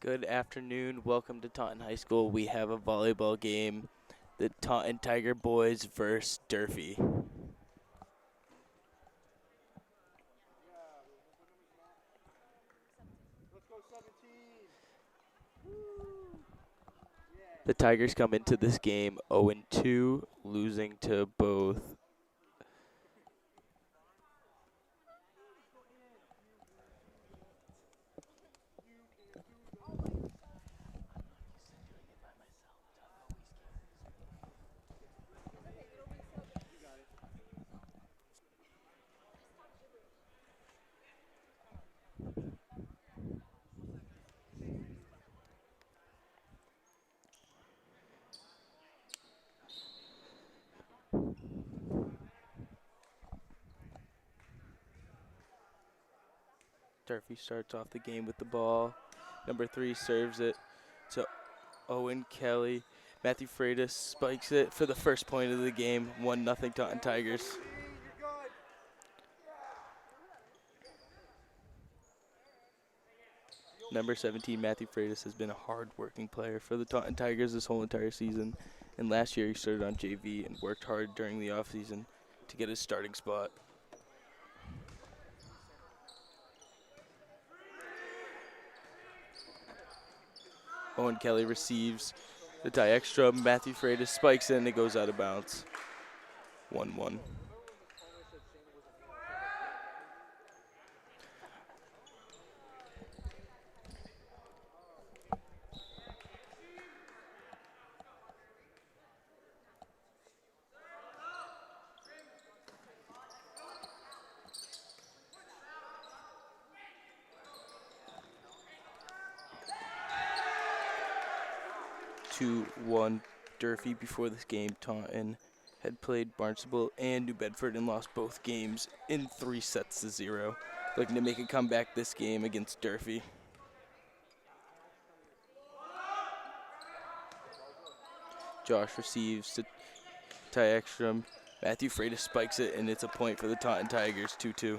Good afternoon. Welcome to Taunton High School. We have a volleyball game. The Taunton Tiger boys versus Durfee. The Tigers come into this game 0-2, losing to both Durfee starts off the game with the ball. Number 3 serves it to Owen Kelly. Matthew Freitas spikes it for the first point of the game. 1-0 Taunton Tigers. Number 17, Matthew Freitas, has been a hard-working player for the Taunton Tigers this whole entire season. And last year he started on JV and worked hard during the offseason to get his starting spot. Owen Kelly receives the tie extra. Matthew Freitas spikes it and it goes out of bounds. 1-1. Two, 1 Durfee. Before this game, Taunton had played Barnstable and New Bedford and lost both games in 3-0. Looking to make a comeback this game against Durfee. Josh receives to tie extra. Matthew Freitas spikes it and it's a point for the Taunton Tigers. 2-2.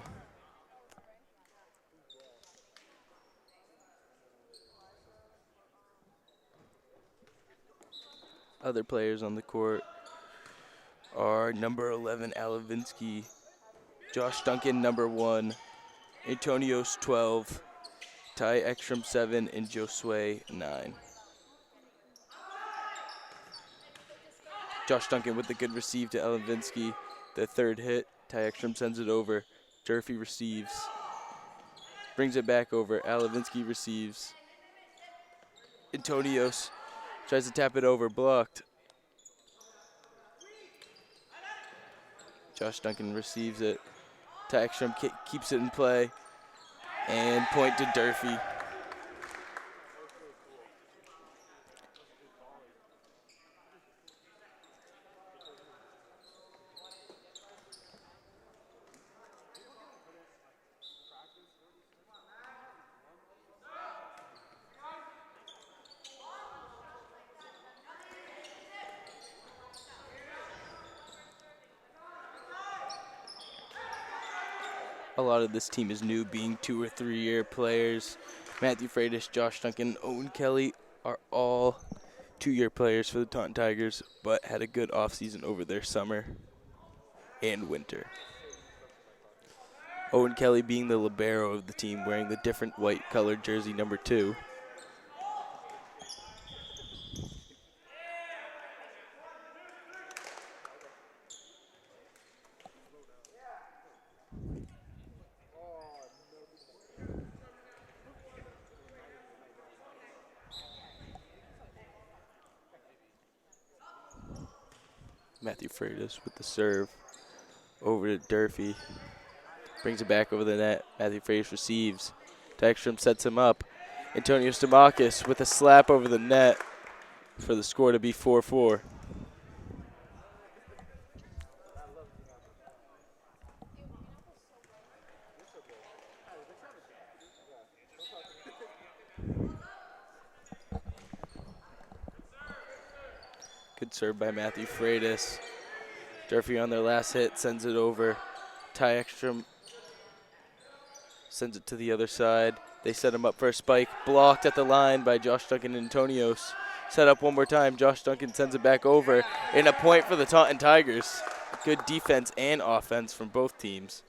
Other players on the court are number 11, Alavinsky, Josh Duncan, number 1, Antonios, 12, Ty Ekstrom, 7, and Josue, 9. Josh Duncan with the good receive to Alavinsky. The third hit, Ty Ekstrom sends it over. Durfee receives, brings it back over. Alavinsky receives. Antonios tries to tap it over, blocked. Josh Duncan receives it. Ty Ekstrom keeps it in play. And point to Durfee. A lot of this team is new, being 2 or 3 year players. Matthew Freitas, Josh Duncan, Owen Kelly are all 2-year players for the Taunton Tigers, but had a good offseason over their summer and winter. Owen Kelly being the libero of the team, wearing the different white colored jersey number 2. Matthew Freitas with the serve over to Durfee. Brings it back over the net. Matthew Freitas receives. Dykstra sets him up. Antonio Stamakis with a slap over the net for the score to be 4-4. Good serve by Matthew Freitas. Durfee on their last hit sends it over. Ty Ekstrom sends it to the other side. They set him up for a spike. Blocked at the line by Josh Duncan and Antonios. Set up one more time. Josh Duncan sends it back over. And a point for the Taunton Tigers. Good defense and offense from both teams.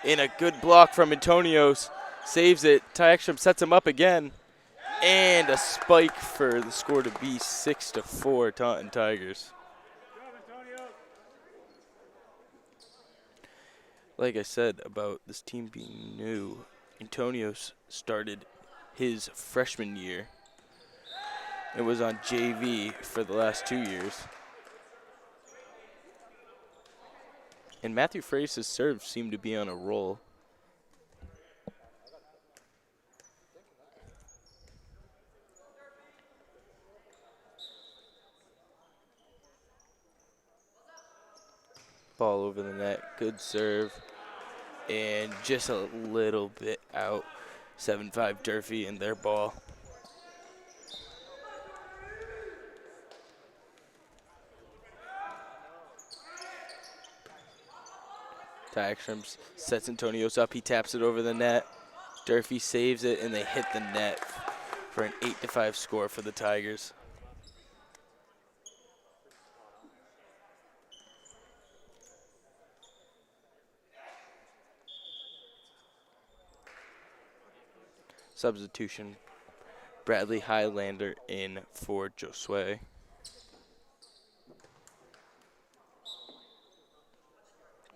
In a good block from Antonios. Saves it. Ty Ekstrom sets him up again. And a spike for the score to be 6-4 Taunton Tigers. Like I said about this team being new, Antonios started his freshman year and was on JV for the last 2 years. And Matthew Freitas' serves seem to be on a roll. Ball over the net, good serve, and just a little bit out. 7-5 Durfee and their ball. Ty Ekstrom sets Antonios up, he taps it over the net. Durfee saves it, and they hit the net for an 8-5 score for the Tigers. Substitution, Bradley Highlander in for Josue.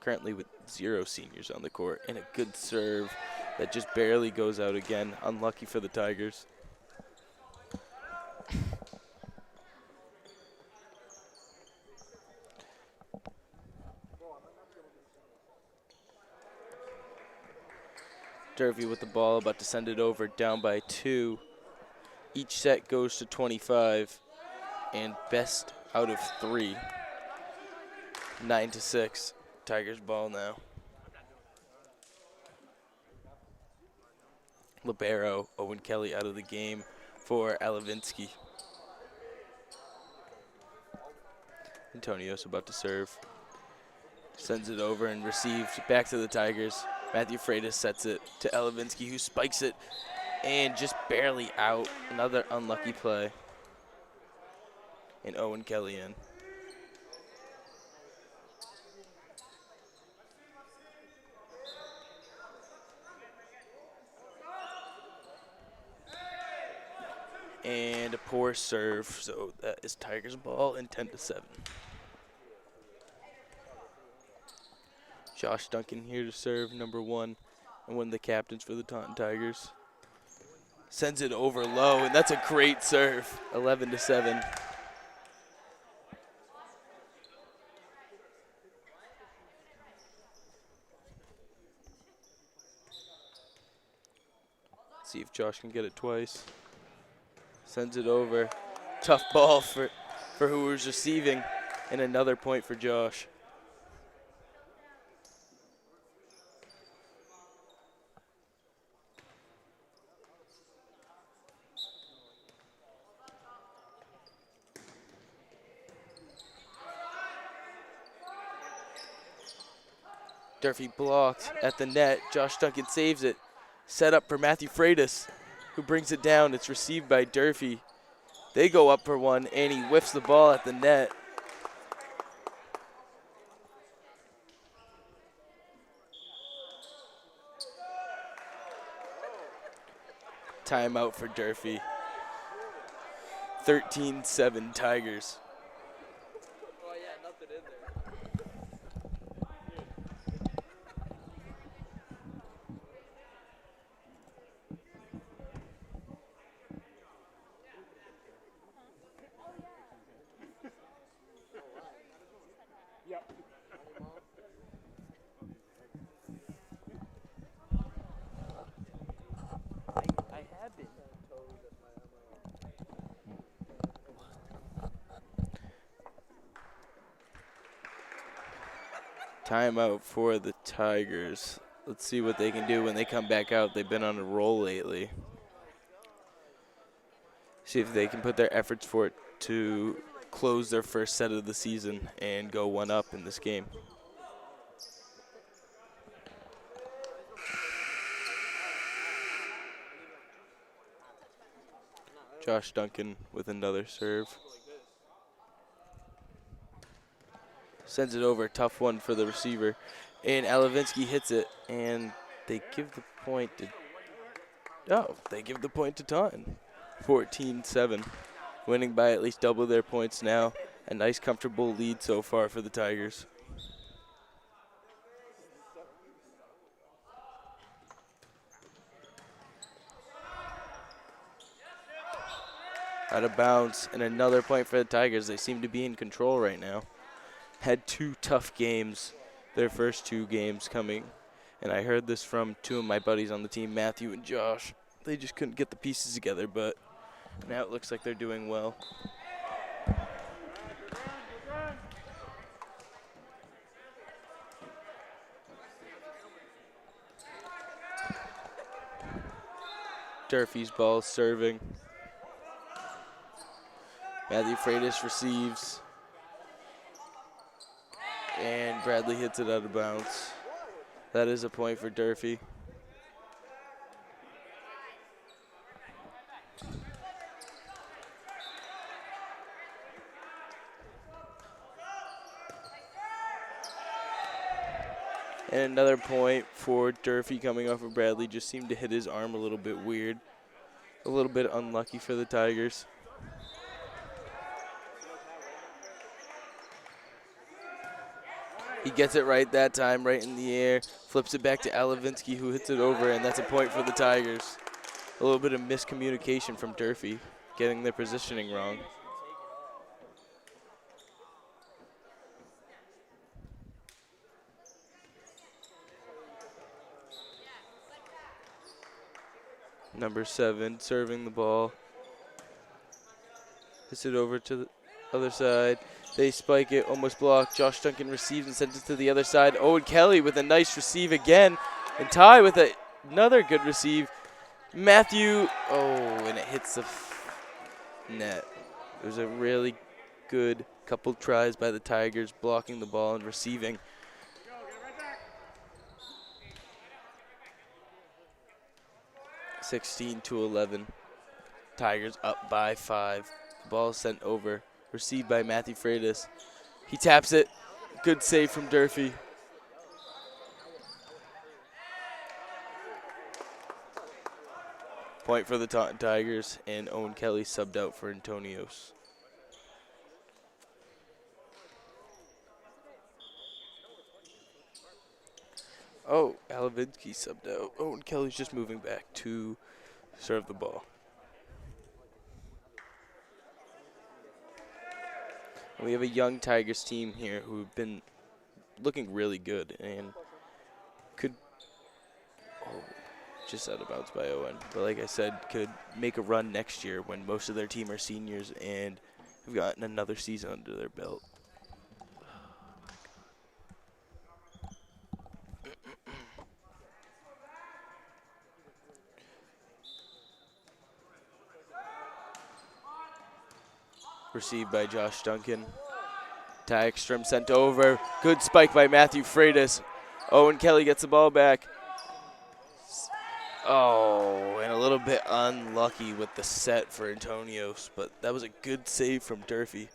Currently with 0 seniors on the court, and a good serve that just barely goes out again. Unlucky for the Tigers. Durfee with the ball, about to send it over, down by 2. Each set goes to 25, and best out of 3. 9-6, Tigers ball now. Libero, Owen Kelly out of the game for Alavinsky. Antonios about to serve. Sends it over and received back to the Tigers. Matthew Freitas sets it to Alavinsky, who spikes it and just barely out. Another unlucky play. And Owen Kelly in. And a poor serve, so that is Tigers ball and 10-7. Josh Duncan here to serve, number 1, and one of the captains for the Taunton Tigers. Sends it over low, and that's a great serve, 11-7. See if Josh can get it twice. Sends it over. Tough ball for who was receiving, and another point for Josh. Durfee blocked at the net. Josh Duncan saves it. Set up for Matthew Freitas, who brings it down. It's received by Durfee. They go up for one, and he whiffs the ball at the net. Timeout for Durfee. 13-7 Tigers. Timeout for the Tigers. Let's see what they can do when they come back out. They've been on a roll lately. See if they can put their efforts for it to close their first set of the season and go one up in this game. Josh Duncan with another serve. Sends it over, tough one for the receiver. And Alavinsky hits it, and they give the point to, they give the point to Taunton. 14-7, winning by at least double their points now. A nice comfortable lead so far for the Tigers. Out of bounds, and another point for the Tigers. They seem to be in control right now. Had two tough games, their first two games coming. And I heard this from two of my buddies on the team, Matthew and Josh. They just couldn't get the pieces together, but now it looks like they're doing well. Durfee's ball serving. Matthew Freitas receives. And Bradley hits it out of bounds. That is a point for Durfee. And another point for Durfee coming off of Bradley. Just seemed to hit his arm a little bit weird. A little bit unlucky for the Tigers. He gets it right that time, right in the air. Flips it back to Alavinsky, who hits it over, and that's a point for the Tigers. A little bit of miscommunication from Durfee, getting their positioning wrong. Number 7 serving the ball. Hits it over to the other side. They spike it, almost blocked. Josh Duncan receives and sends it to the other side. Owen Kelly with a nice receive again. And Ty with another good receive. Matthew, and it hits the net. It was a really good couple tries by the Tigers, blocking the ball and receiving. (16-11). Tigers up by 5. The ball is sent over. Received by Matthew Freitas. He taps it. Good save from Durfee. Point for the Taunton Tigers, and Owen Kelly subbed out for Antonios. Alavinsky subbed out. Owen Kelly's just moving back to serve the ball. And we have a young Tigers team here who've been looking really good and could, just out of bounds by Owen. But like I said, could make a run next year when most of their team are seniors and have gotten another season under their belt. Received by Josh Duncan. Tagstrom sent over. Good spike by Matthew Freitas. Owen Kelly gets the ball back. And a little bit unlucky with the set for Antonios, but that was a good save from Durfee.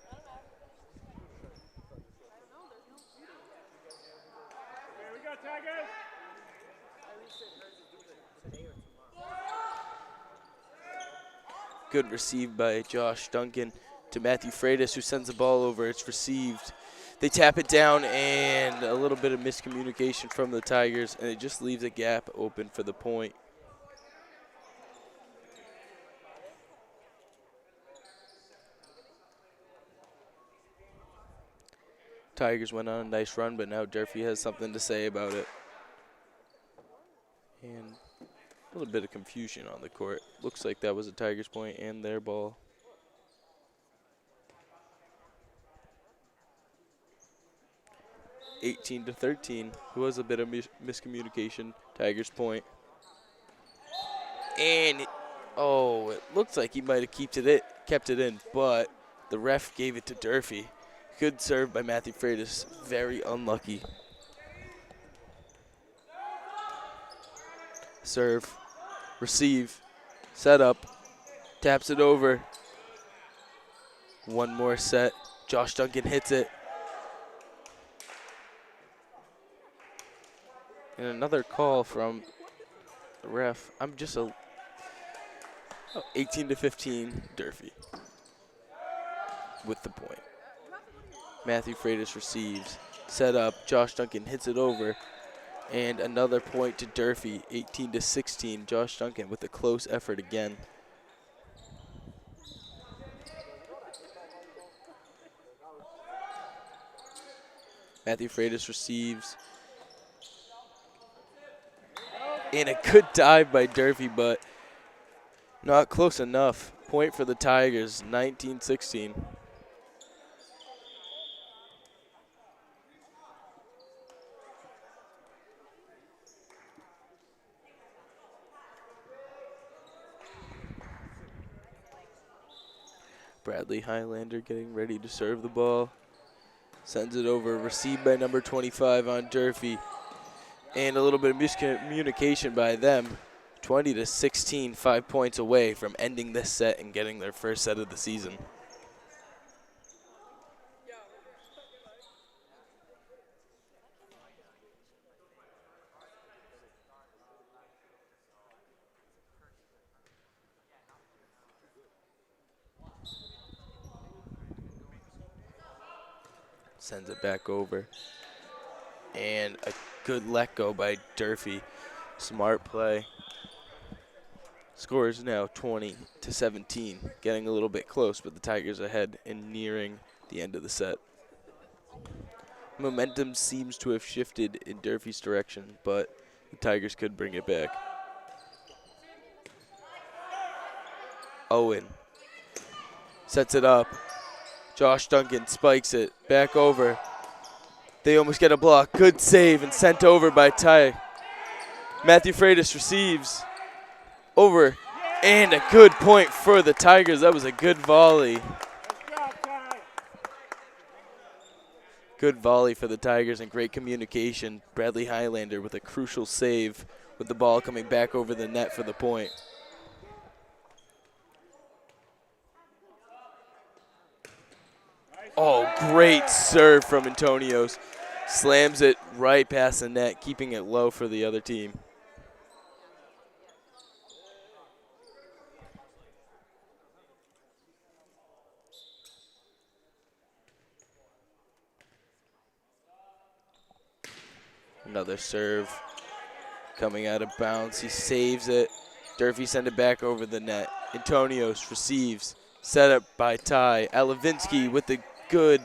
Good receive by Josh Duncan to Matthew Freitas, who sends the ball over. It's received. They tap it down, and a little bit of miscommunication from the Tigers, and it just leaves a gap open for the point. Tigers went on a nice run, but now Durfee has something to say about it. And A little bit of confusion on the court. Looks like that was a Tigers point and their ball. (18-13). It was a bit of miscommunication. Tigers point. And it looks like he might have kept it in, but the ref gave it to Durfee. Good serve by Matthew Freitas. Very unlucky. Serve, receive, set up, taps it over. One more set. Josh Duncan hits it. And another call from the ref. 18-15, Durfee with the point. Matthew Freitas receives, set up. Josh Duncan hits it over. And another point to Durfee, 18-16. Josh Duncan with a close effort again. Matthew Freitas receives. And a good dive by Durfee, but not close enough. Point for the Tigers, 19-16. Bradley Highlander getting ready to serve the ball. Sends it over, received by number 25 on Durfee. And a little bit of miscommunication by them. 20-16, 5 points away from ending this set and getting their first set of the season. Sends it back over. And a good let go by Durfee. Smart play. Score is now 20-17. Getting a little bit close, but the Tigers ahead and nearing the end of the set. Momentum seems to have shifted in Durfee's direction, but the Tigers could bring it back. Owen sets it up. Josh Duncan spikes it back over. They almost get a block. Good save and sent over by Ty. Matthew Freitas receives over. And a good point for the Tigers. That was a good volley. Good volley for the Tigers and great communication. Bradley Highlander with a crucial save with the ball coming back over the net for the point. Oh, great serve from Antonios. Slams it right past the net, keeping it low for the other team. Another serve coming out of bounds. He saves it. Durfee send it back over the net. Antonios receives. Set up by Ty. Alavinsky with the good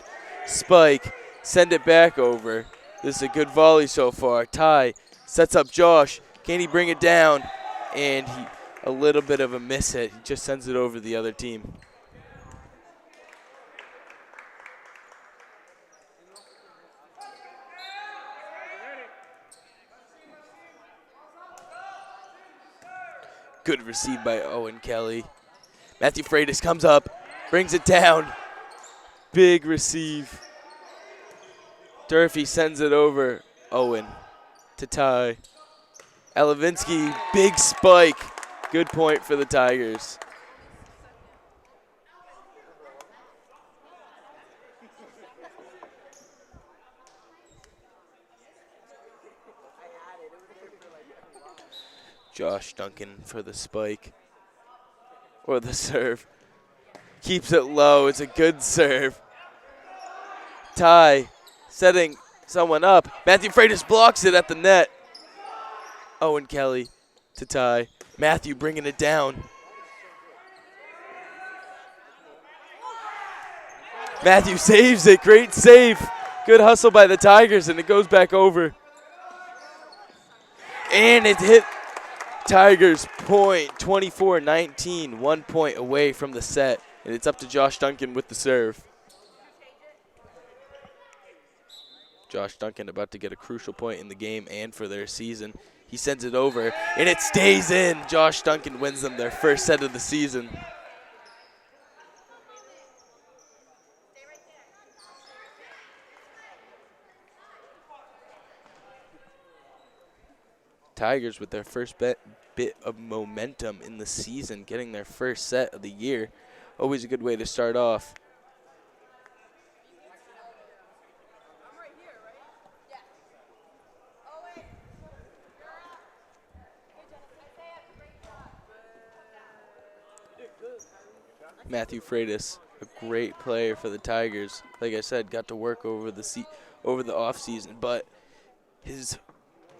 spike. Send it back over. This is a good volley so far. Ty sets up Josh. Can he bring it down? And a little bit of a miss hit. He just sends it over the other team. Good receive by Owen Kelly. Matthew Freitas comes up, brings it down. Big receive. Durfee sends it over. Owen to Ty. Alavinsky, big spike. Good point for the Tigers. Josh Duncan for the spike. Or the serve. Keeps it low. It's a good serve. Ty setting someone up. Matthew Freitas blocks it at the net. Owen Kelly to Ty. Matthew bringing it down. Matthew saves it. Great save. Good hustle by the Tigers, and it goes back over. And it hit Tigers point, 24-19, 1 point away from the set, and it's up to Josh Duncan with the serve. Josh Duncan about to get a crucial point in the game and for their season. He sends it over, and it stays in. Josh Duncan wins them their first set of the season. Tigers with their first bit of momentum in the season, getting their first set of the year. Always a good way to start off. Matthew Freitas, a great player for the Tigers. Like I said, got to work over the off season, but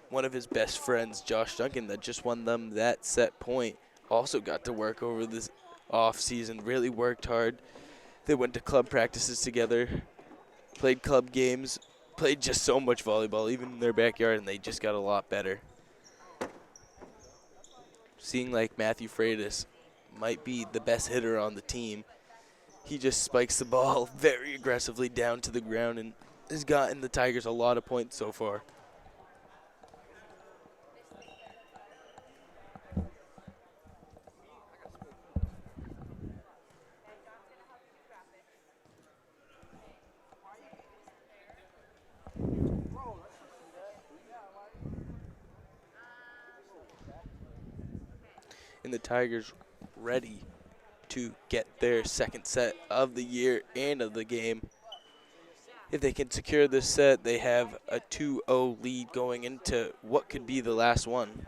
one of his best friends, Josh Duncan, that just won them that set point, also got to work over this off season. Really worked hard. They went to club practices together, played club games, played just so much volleyball, even in their backyard, and they just got a lot better. Seeing like Matthew Freitas might be the best hitter on the team. He just spikes the ball very aggressively down to the ground and has gotten the Tigers a lot of points so far. And the Tigers ready to get their second set of the year and of the game. If they can secure this set, they have a 2-0 lead going into what could be the last one.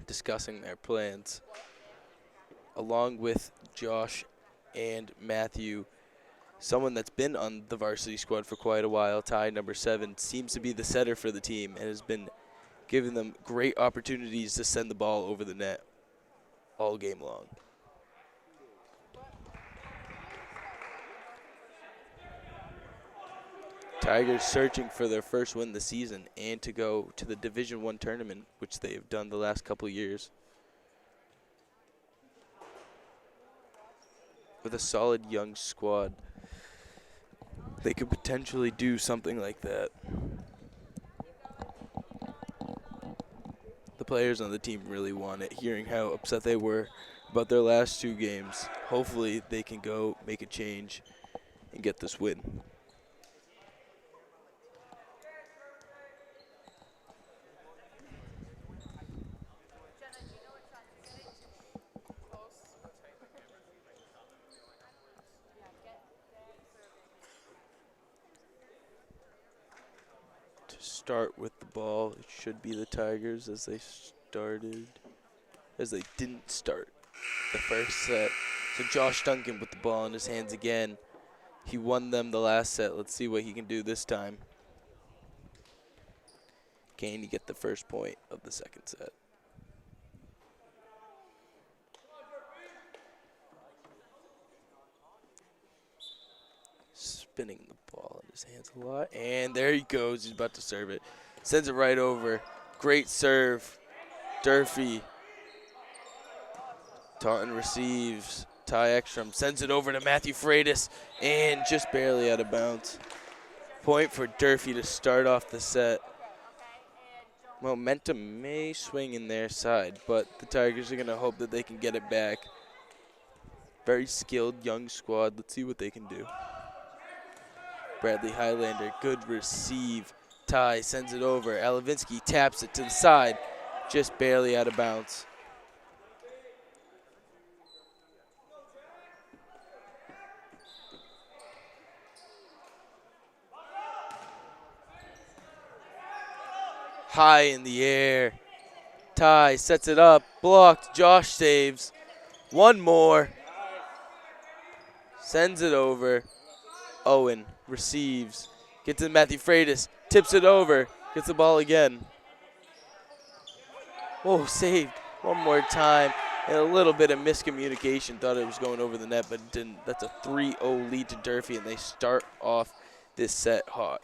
Discussing their plans. Along with Josh and Matthew, someone that's been on the varsity squad for quite a while, Ty, number 7, seems to be the setter for the team and has been giving them great opportunities to send the ball over the net all game long. Tigers searching for their first win this season and to go to the Division I tournament, which they have done the last couple years. With a solid young squad, they could potentially do something like that. The players on the team really want it, hearing how upset they were about their last 2 games. Hopefully they can go make a change and get this win. Start with the ball. It should be the Tigers as they didn't start the first set. So Josh Duncan with the ball in his hands again. He won them the last set. Let's see what he can do this time. Can he get the first point of the second set? Spinning the ball in his hands a lot. And there he goes. He's about to serve it. Sends it right over. Great serve. Durfee. Taunton receives. Ty Ekstrom sends it over to Matthew Freitas. And just barely out of bounds. Point for Durfee to start off the set. Momentum may swing in their side, but the Tigers are going to hope that they can get it back. Very skilled young squad. Let's see what they can do. Bradley Highlander, good receive. Ty sends it over. Alavinsky taps it to the side, just barely out of bounds. High in the air. Ty sets it up, blocked. Josh saves. One more. Sends it over. Owen receives. Gets to Matthew Freitas. Tips it over. Gets the ball again. Oh, saved one more time. And a little bit of miscommunication. Thought it was going over the net, but it didn't. That's a 3-0 lead to Durfee, and they start off this set hot.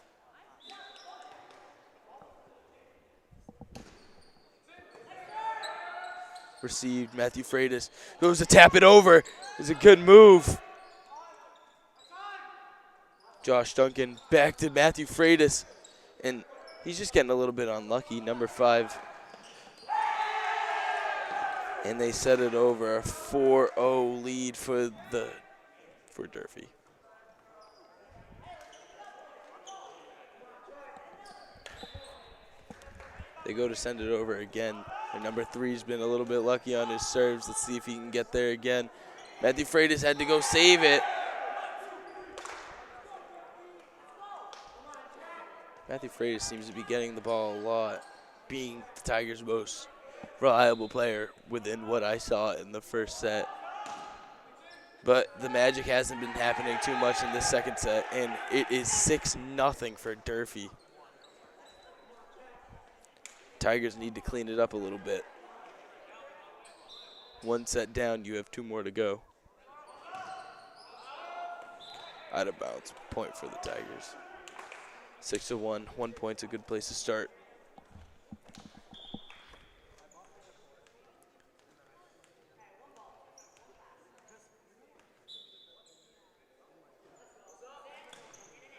Received. Matthew Freitas goes to tap it over. It's a good move. Josh Duncan back to Matthew Freitas. And he's just getting a little bit unlucky. Number 5. And they set it over. A 4-0 lead for Durfee. They go to send it over again. And number 3's been a little bit lucky on his serves. Let's see if he can get there again. Matthew Freitas had to go save it. Matthew Freitas seems to be getting the ball a lot, being the Tigers' most reliable player within what I saw in the first set. But the magic hasn't been happening too much in this second set, and it is 6-0 for Durfee. Tigers need to clean it up a little bit. 1 set down, you have 2 more to go. Out of bounds, point for the Tigers. 6-1, 1 point's a good place to start.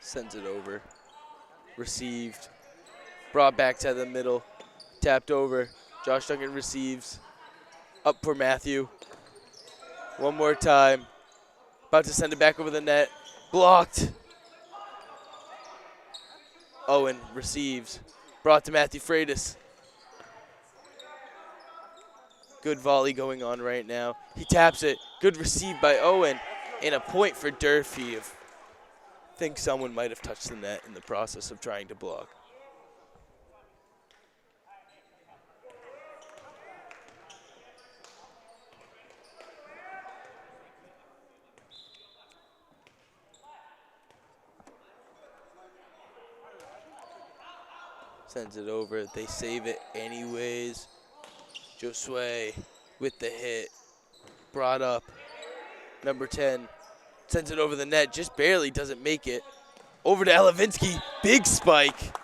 Sends it over. Received. Brought back to the middle. Tapped over. Josh Duncan receives. Up for Matthew. One more time. About to send it back over the net. Blocked. Owen receives. Brought to Matthew Freitas. Good volley going on right now. He taps it. Good receive by Owen. And a point for Durfee. I think someone might have touched the net in the process of trying to block. Sends it over. They save it anyways. Josue with the hit. Brought up. Number 10. Sends it over the net. Just barely doesn't make it. Over to Elevinsky. Big spike.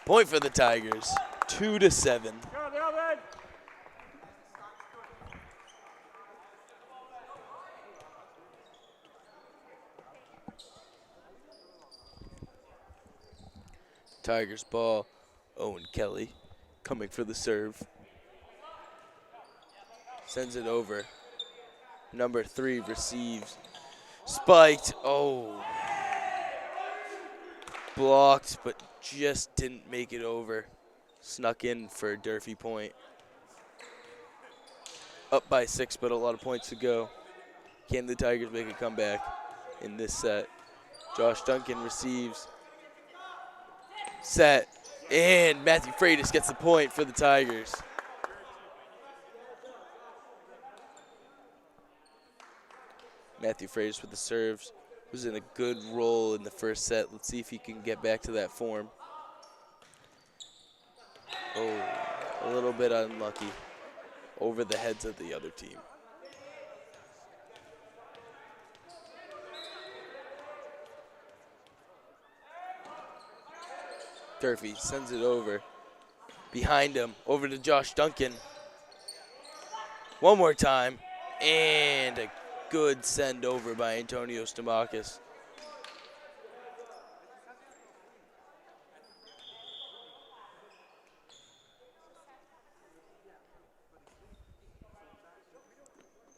Point for the Tigers. 2-7. Tigers ball. Owen Kelly coming for the serve. Sends it over. Number 3 receives. Spiked. Oh. Blocked, but just didn't make it over. Snuck in for Durfee point. Up by 6, but a lot of points to go. Can the Tigers make a comeback in this set? Josh Duncan receives. Set. And Matthew Freitas gets the point for the Tigers. Matthew Freitas with the serves. Was in a good role in the first set. Let's see if he can get back to that form. Oh, a little bit unlucky. Over the heads of the other team. Durfee sends it over. Behind him, over to Josh Duncan. One more time, and a good send over by Antonio Stamakis.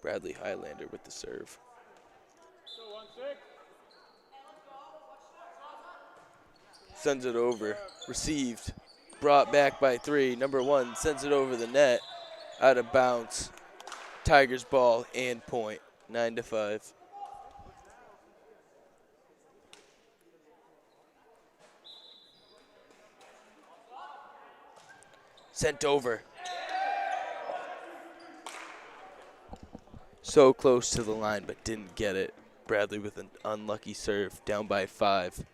Bradley Highlander with the serve. Sends it over, received, brought back by 3. Number 1 sends it over the net, out of bounds. Tigers ball and point, 9-5. Sent over. So close to the line, but didn't get it. Bradley with an unlucky serve, down by 5.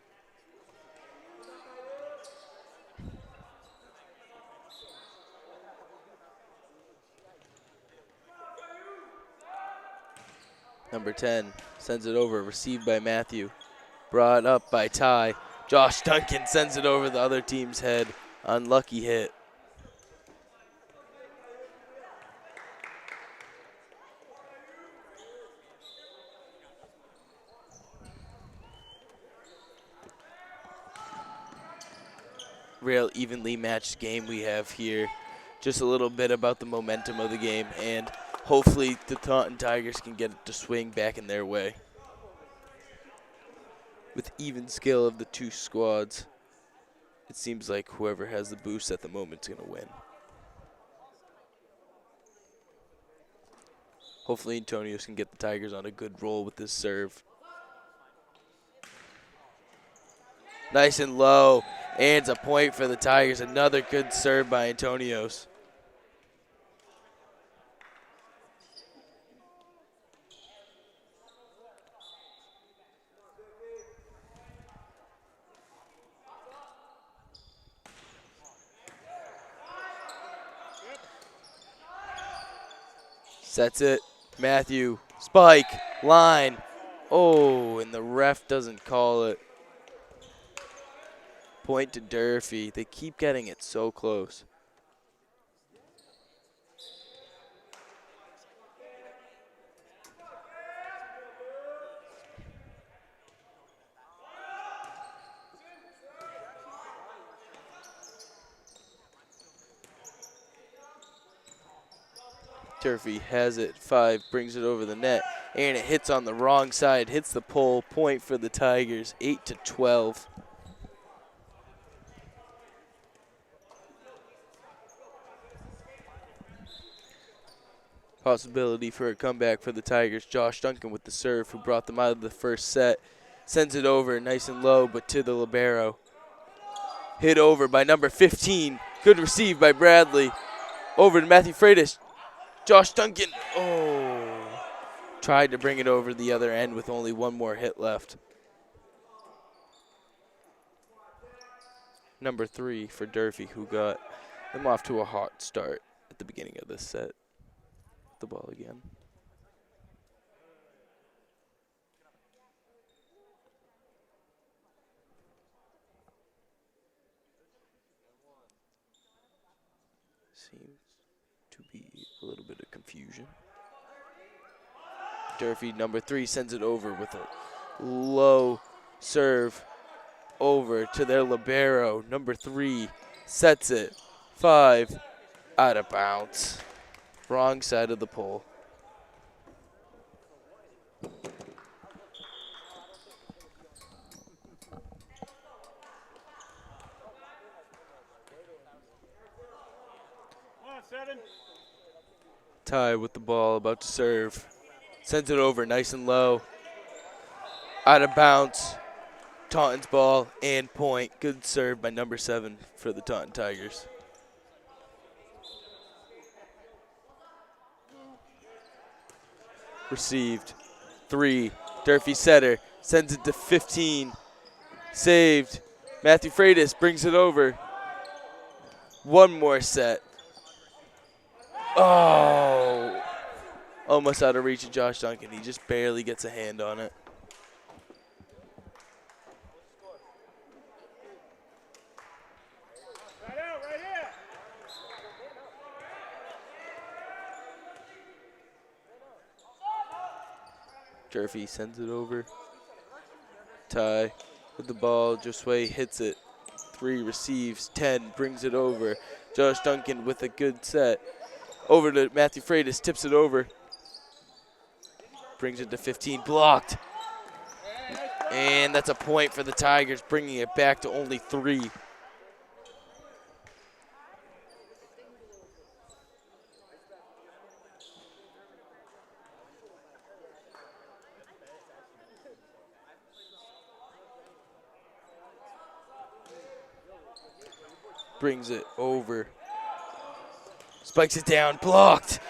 Number 10 sends it over, received by Matthew. Brought up by Ty. Josh Duncan sends it over the other team's head. Unlucky hit. real evenly matched game we have here. Just a little bit about the momentum of the game, and hopefully the Taunton Tigers can get it to swing back in their way. With even skill of the two squads, it seems like whoever has the boost at the moment is going to win. Hopefully Antonios can get the Tigers on a good roll with this serve. Nice and low, and it's a point for the Tigers. Another good serve by Antonios. Sets it. Matthew, spike, line. Oh, and the ref doesn't call it. Point to Durfee. They keep getting it so close. Durfee has it, 5, brings it over the net, and it hits on the wrong side, hits the pole, point for the Tigers, 8-12. Possibility for a comeback for the Tigers. Josh Duncan with the serve, who brought them out of the first set, sends it over nice and low, but to the libero. Hit over by number 15, good receive by Bradley. Over to Matthew Freitas. Josh Duncan, tried to bring it over the other end with only one more hit left. Number 3 for Durfee, who got them off to a hot start at the beginning of this set. The ball again. Seems to be a little bit of confusion. Durfee, number 3, sends it over with a low serve over to their libero. Number 3 sets it. 5, out of bounds. Wrong side of the pole. Ty with the ball, about to serve. Sends it over, nice and low. Out of bounds. Taunton's ball and point. Good serve by number 7 for the Taunton Tigers. Received. 3. Durfee setter. Sends it to 15. Saved. Matthew Freitas brings it over. One more set. Oh. Almost out of reach of Josh Duncan. He just barely gets a hand on it. Durfee sends it over. Ty with the ball. Josue hits it. 3 receives. 10 brings it over. Josh Duncan with a good set. Over to Matthew Freitas. Tips it over. Brings it to 15. Blocked. And that's a point for the Tigers, bringing it back to only 3. Brings it over. Spikes it down. Blocked.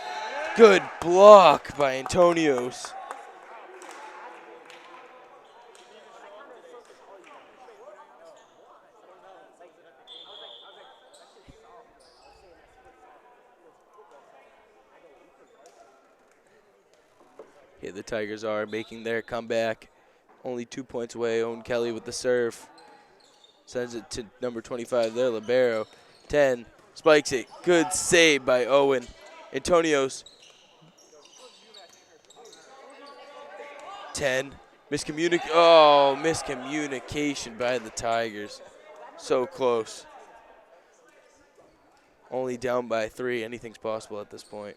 Good block by Antonios. Here the Tigers are making their comeback. Only 2 points away. Owen Kelly with the serve. Sends it to number 25, their libero. 10, spikes it. Good save by Owen. Antonios. 10, miscommunication by the Tigers. So close. Only down by 3. Anything's possible at this point.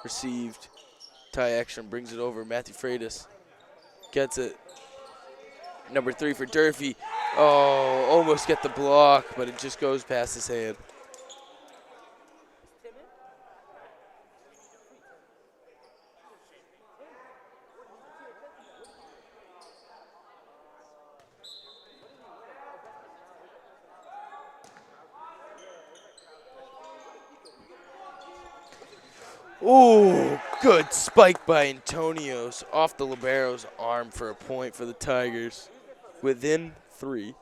Received. Ty Ekstrom brings it over. Matthew Freitas gets it. Number 3 for Durfee. Oh, almost get the block, but it just goes past his hand. Ooh, good spike by Antonios off the libero's arm for a point for the Tigers. Within 3.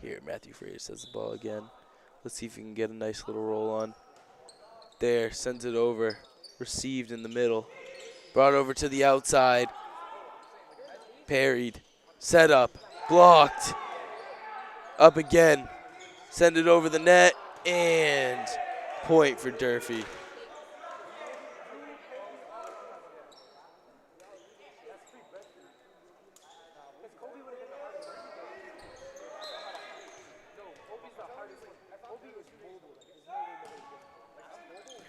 Here, Matthew Freitas has the ball again. Let's see if he can get a nice little roll on. There, sends it over. Received in the middle. Brought over to the outside. Parried. Set up. Blocked. Up again. Send it over the net. And point for Durfee.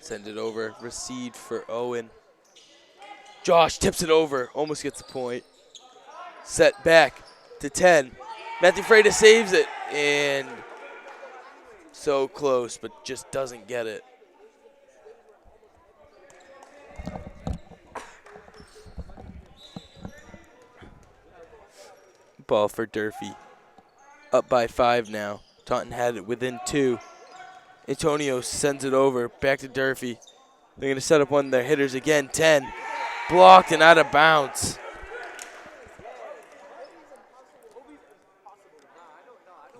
Send it over. Received for Owen. Josh tips it over. Almost gets the point. Set back to 10. Matthew Freitas saves it. And so close, but just doesn't get it. Ball for Durfee. Up by 5 now. Taunton had it within 2. Antonio sends it over. Back to Durfee. They're going to set up one of their hitters again. 10. Blocked and out of bounds.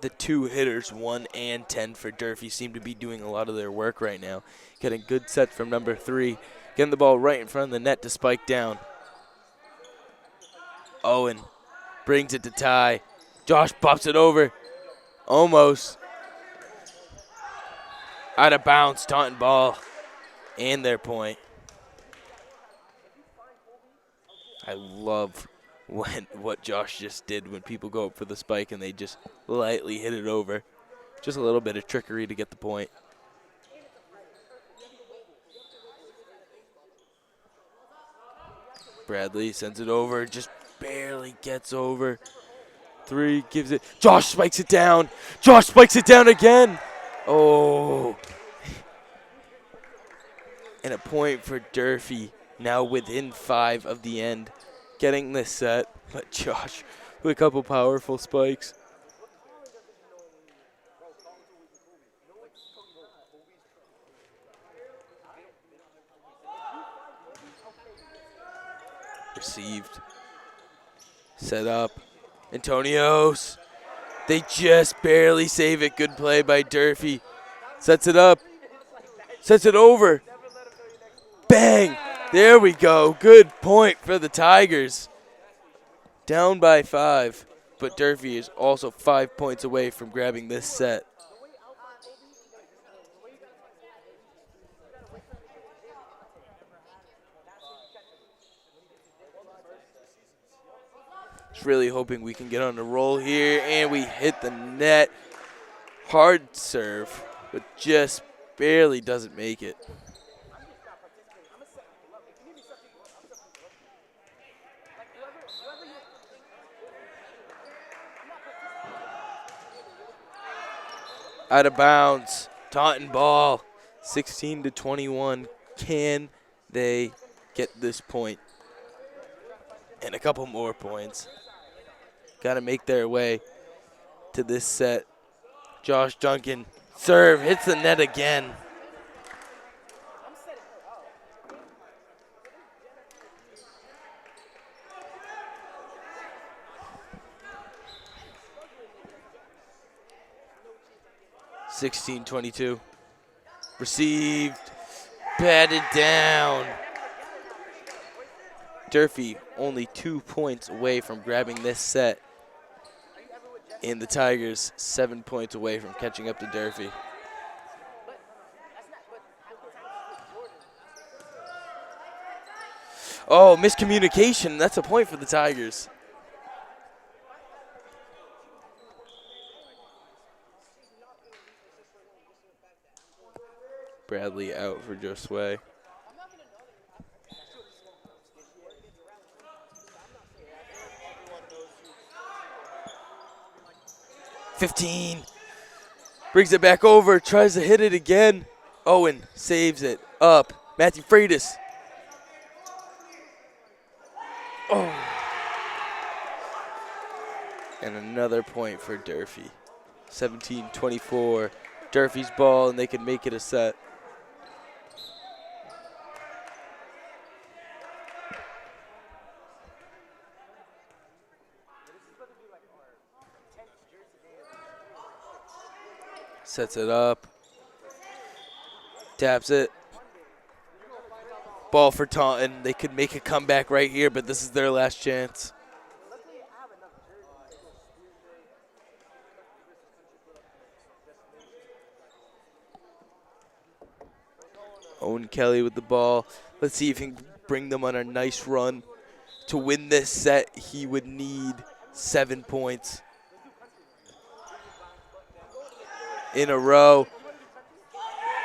The 2 hitters, 1 and 10 for Durfee, seem to be doing a lot of their work right now. Getting good sets from number 3. Getting the ball right in front of the net to spike down. Owen brings it to Ty. Josh pops it over. Almost. Out of bounds, Taunton ball. And their point. I love what Josh just did when people go up for the spike and they just lightly hit it over. Just a little bit of trickery to get the point. Bradley sends it over, just barely gets over. 3 gives it. Josh spikes it down. Josh spikes it down again. Oh. And a point for Durfee, now within 5 of the end. Getting this set, but Josh with a couple powerful spikes. Received. Set up. Antonios. They just barely save it. Good play by Durfee. Sets it up. Sets it over. Bang! There we go. Good point for the Tigers. Down by 5, but Durfee is also 5 points away from grabbing this set. Just really hoping we can get on the roll here, and we hit the net. Hard serve, but just barely doesn't make it. Out of bounds. Taunton ball. 16-21. Can they get this point? And a couple more points. Got to make their way to this set. Josh Duncan. Serve. Hits the net again. (16-22). Received. Batted down. Durfee only 2 points away from grabbing this set. And the Tigers 7 points away from catching up to Durfee. Oh, miscommunication. That's a point for the Tigers. Bradley out for Josue. $15. Brings it back over. Tries to hit it again. Owen saves it. Up. Matthew Freitas. Oh. And another point for Durfee. 17-24. Durfee's ball, and they can make it a set. Sets it up. Taps it. Ball for Taunton. They could make a comeback right here, but this is their last chance. Owen Kelly with the ball. Let's see if he can bring them on a nice run. To win this set, he would need 7 points in a row.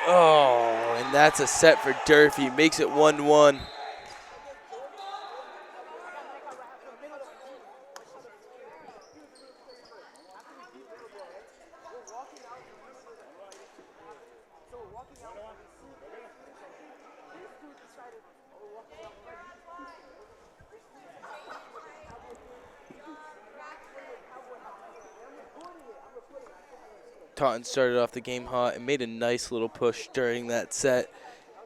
Oh, and that's a set for Durfee. Makes it 1-1. Taunton started off the game hot and made a nice little push during that set.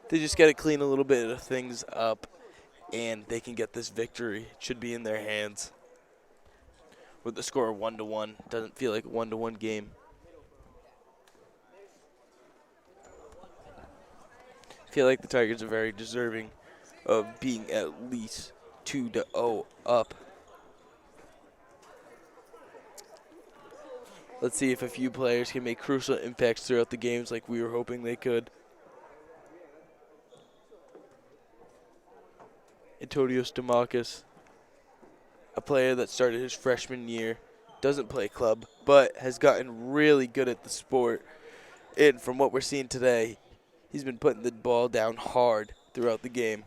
They just got to clean a little bit of things up, and they can get this victory. It should be in their hands. With the score 1-1, doesn't feel like a 1-1 game. I feel like the Tigers are very deserving of being at least 2-0 up. Let's see if a few players can make crucial impacts throughout the games like we were hoping they could. Antonio Stamakis, a player that started his freshman year, doesn't play club, but has gotten really good at the sport. And from what we're seeing today, he's been putting the ball down hard throughout the game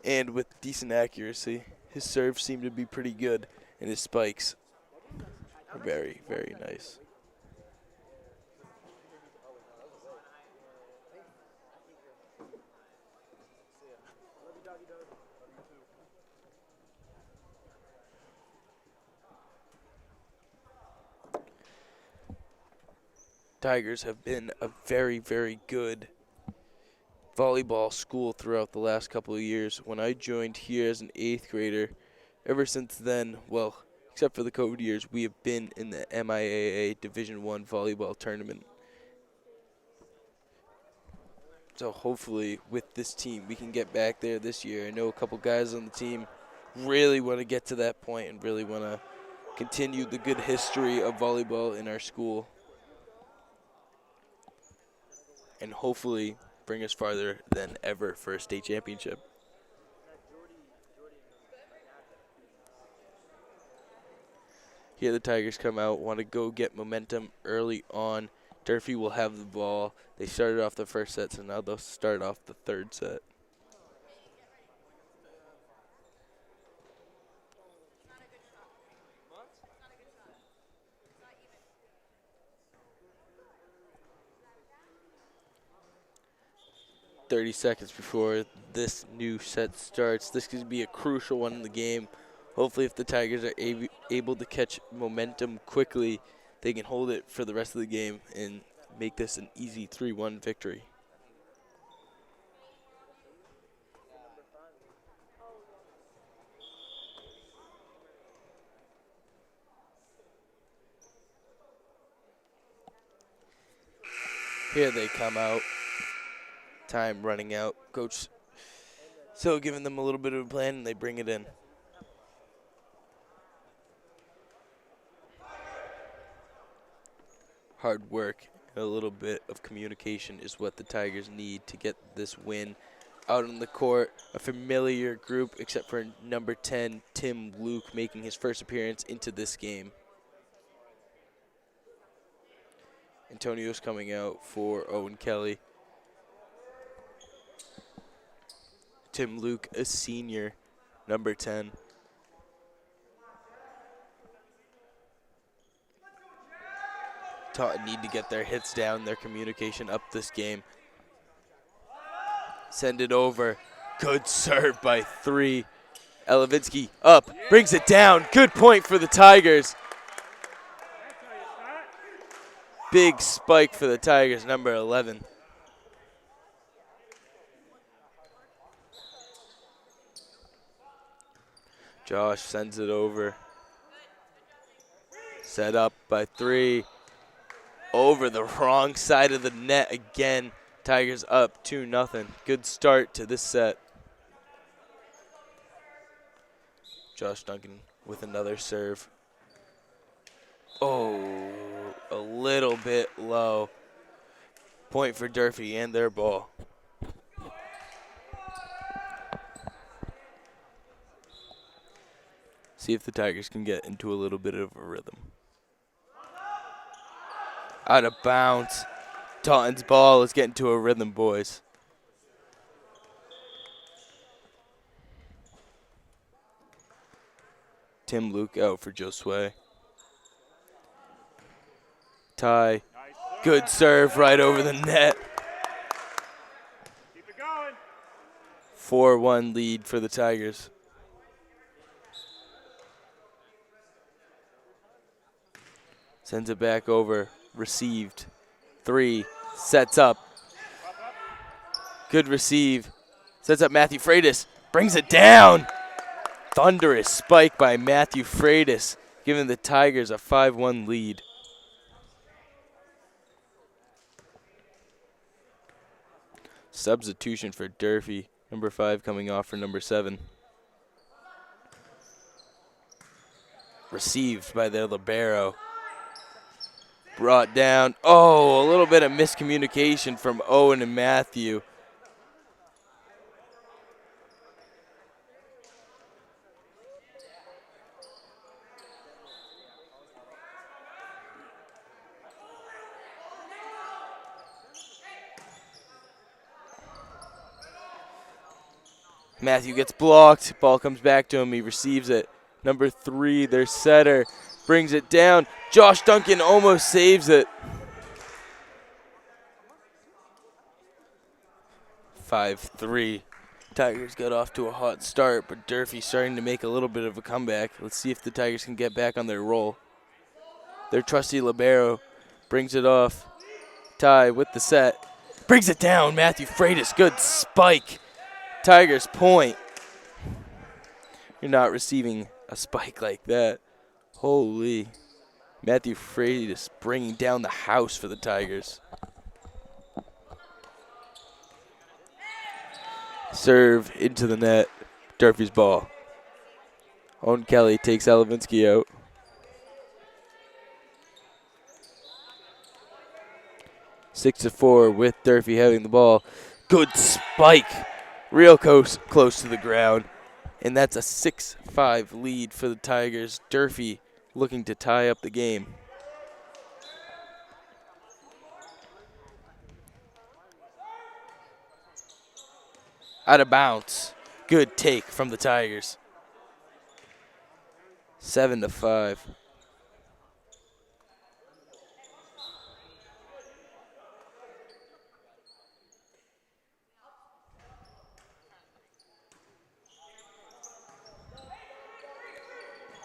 and with decent accuracy. His serves seem to be pretty good, and his spikes are very, very nice. Tigers have been a very, very good volleyball school throughout the last couple of years. When I joined here as an 8th grader, ever since then, well, except for the COVID years, we have been in the MIAA Division I volleyball tournament. So hopefully with this team, we can get back there this year. I know a couple guys on the team really want to get to that point and really want to continue the good history of volleyball in our school. And hopefully bring us farther than ever for a state championship. Here the Tigers come out, want to go get momentum early on. Durfee will have the ball. They started off the first set, so now they'll start off the third set. "30 seconds before this new set starts. This could be a crucial one in the game. Hopefully if the Tigers are able to catch momentum quickly, they can hold it for the rest of the game and make this an easy 3-1 victory. Here they come out. Time running out. Coach still giving them a little bit of a plan, and they bring it in. Hard work and a little bit of communication is what the Tigers need to get this win. Out on the court, a familiar group except for number 10, Tim Luke, making his first appearance into this game. Antonio's coming out for Owen Kelly. Tim Luke, a senior, number 10. Taunton need to get their hits down, their communication up this game. Send it over. Good serve by 3. Elevinsky up, brings it down. Good point for the Tigers. Big spike for the Tigers, number 11. Josh sends it over. Set up by 3. Over the wrong side of the net again. Tigers up 2-0. Good start to this set. Josh Duncan with another serve. Oh, a little bit low. Point for Durfee and their ball. See if the Tigers can get into a little bit of a rhythm. Out of bounds. Taunton's ball is getting to a rhythm, boys. Tim Luke out for Josue. Ty. Good serve right over the net. Keep it going. 4-1 lead for the Tigers. Sends it back over. Received. 3. Sets up. Good receive. Sets up Matthew Freitas. Brings it down. Thunderous spike by Matthew Freitas, giving the Tigers a 5-1 lead. Substitution for Durfee. Number 5 coming off for number 7. Received by their libero. Brought down. Oh, a little bit of miscommunication from Owen and Matthew. Matthew gets blocked. Ball comes back to him. He receives it. Number 3, their setter, brings it down. Josh Duncan almost saves it. 5-3. Tigers got off to a hot start, but Durfee starting to make a little bit of a comeback. Let's see if the Tigers can get back on their roll. Their trusty libero brings it off. Ty with the set. Brings it down. Matthew Freitas. Good spike. Tigers point. You're not receiving a spike like that. Holy. Matthew Freitas bringing down the house for the Tigers. Serve into the net. Durfee's ball. Owen Kelly takes Elevinsky out. 6-4 with Durfee having the ball. Good spike. Real close to the ground. And that's a 6-5 lead for the Tigers. Durfee looking to tie up the game. Out of bounds. Good take from the Tigers. 7-5.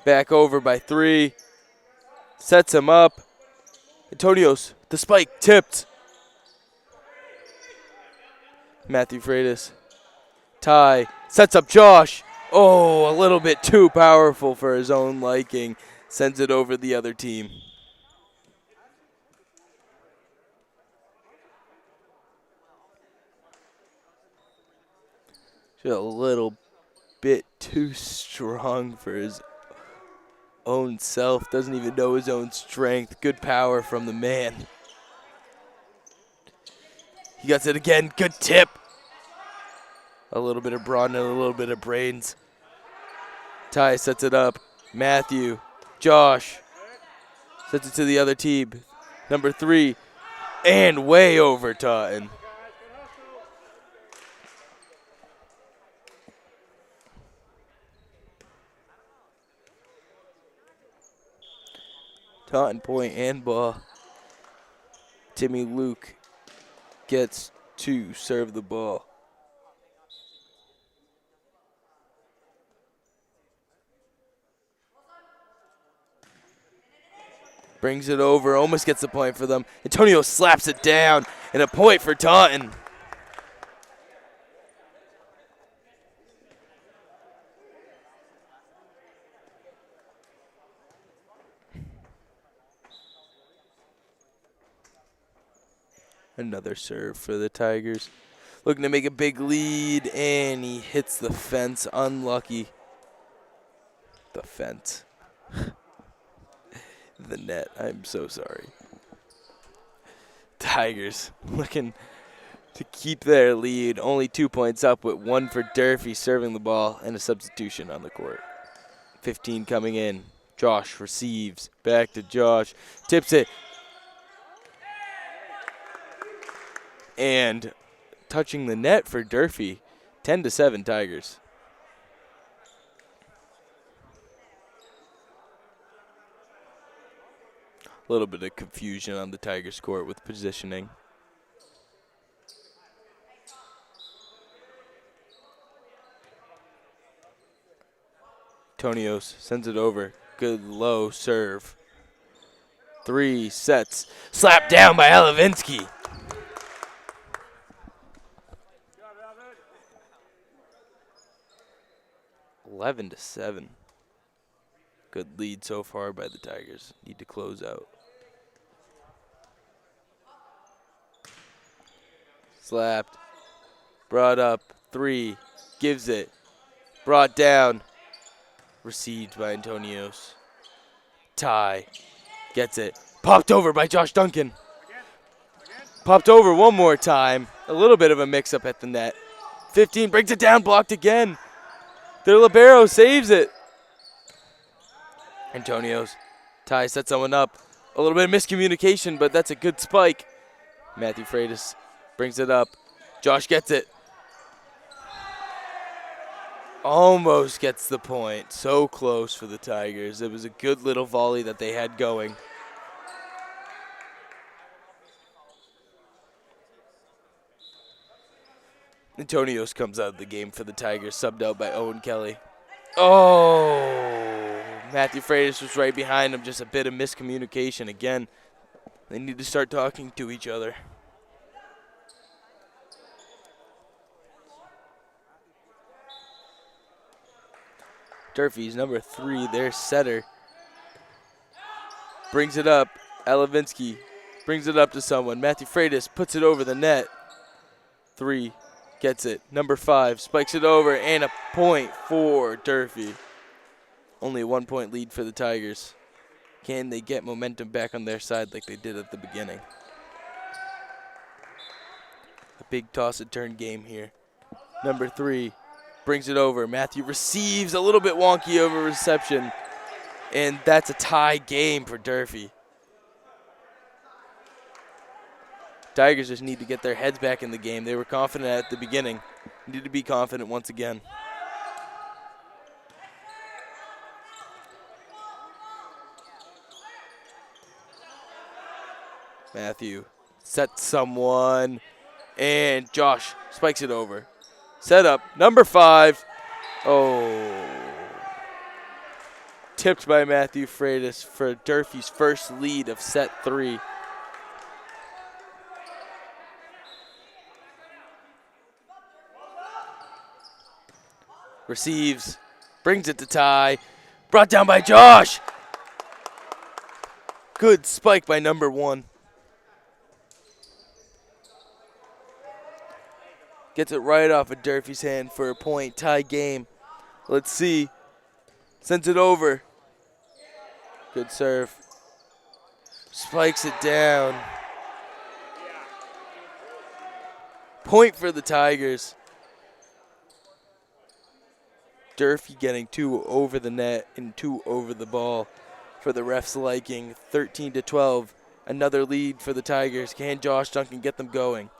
Back over by 3. Sets him up. Antonio's the spike tipped. Matthew Freitas. Ty sets up Josh. Oh, a little bit too powerful for his own liking. Sends it over the other team. Just a little bit too strong for his own self. Doesn't even know his own strength. Good power from the man. He gets it again. Good tip. A little bit of brawn and a little bit of brains. Ty sets it up. Matthew, Josh, sets it to the other team. Number 3, and way over Taunton. Taunton point and ball. Timmy Luke gets to serve the ball. Brings it over, almost gets the point for them. Antonio slaps it down, and a point for Taunton. Another serve for the Tigers. Looking to make a big lead, and he hits the fence. Unlucky. The fence. The net. I'm so sorry. Tigers looking to keep their lead. Only 2 points up with 1 for Durfee serving the ball and a substitution on the court. 15 coming in. Josh receives. Back to Josh. Tips it. And touching the net for Durfee. 10-7 Tigers. A little bit of confusion on the Tigers court with positioning. Tonios sends it over. Good low serve. 3 sets. Slapped down by Alavinsky. Eleven to 7. Good lead so far by the Tigers. Need to close out. Slapped. Brought up. 3. Gives it. Brought down. Received by Antonios. Ty. Gets it. Popped over by Josh Duncan. Popped over one more time. A little bit of a mix-up at the net. 15 brings it down. Blocked again. Their libero saves it. Antonios. Ty sets someone up. A little bit of miscommunication, but that's a good spike. Matthew Freitas brings it up. Josh gets it. Almost gets the point. So close for the Tigers. It was a good little volley that they had going. Antonios comes out of the game for the Tigers, subbed out by Owen Kelly. Oh, Matthew Freitas was right behind him. Just a bit of miscommunication again. They need to start talking to each other. Durfee's number 3, their setter. Brings it up. Alavinsky brings it up to someone. Matthew Freitas puts it over the net. 3 gets it. Number 5 spikes it over, and a point for Durfee. Only a 1 point lead for the Tigers. Can they get momentum back on their side like they did at the beginning? A big toss and turn game here. Number 3 brings it over. Matthew receives, a little bit wonky over reception, and that's a tie game for Durfee. Tigers just need to get their heads back in the game. They were confident at the beginning. Need to be confident once again. Matthew sets someone, and Josh spikes it over. Set up, number 5. Oh. Tipped by Matthew Freitas for Durfee's first lead of set 3. Receives, brings it to Ty. Brought down by Josh. Good spike by number 1. Gets it right off of Durfee's hand for a point. Tie game. Let's see. Sends it over. Good serve. Spikes it down. Point for the Tigers. Durfee getting 2 over the net and 2 over the ball for the refs' liking. 13-12. Another lead for the Tigers. Can Josh Duncan get them going?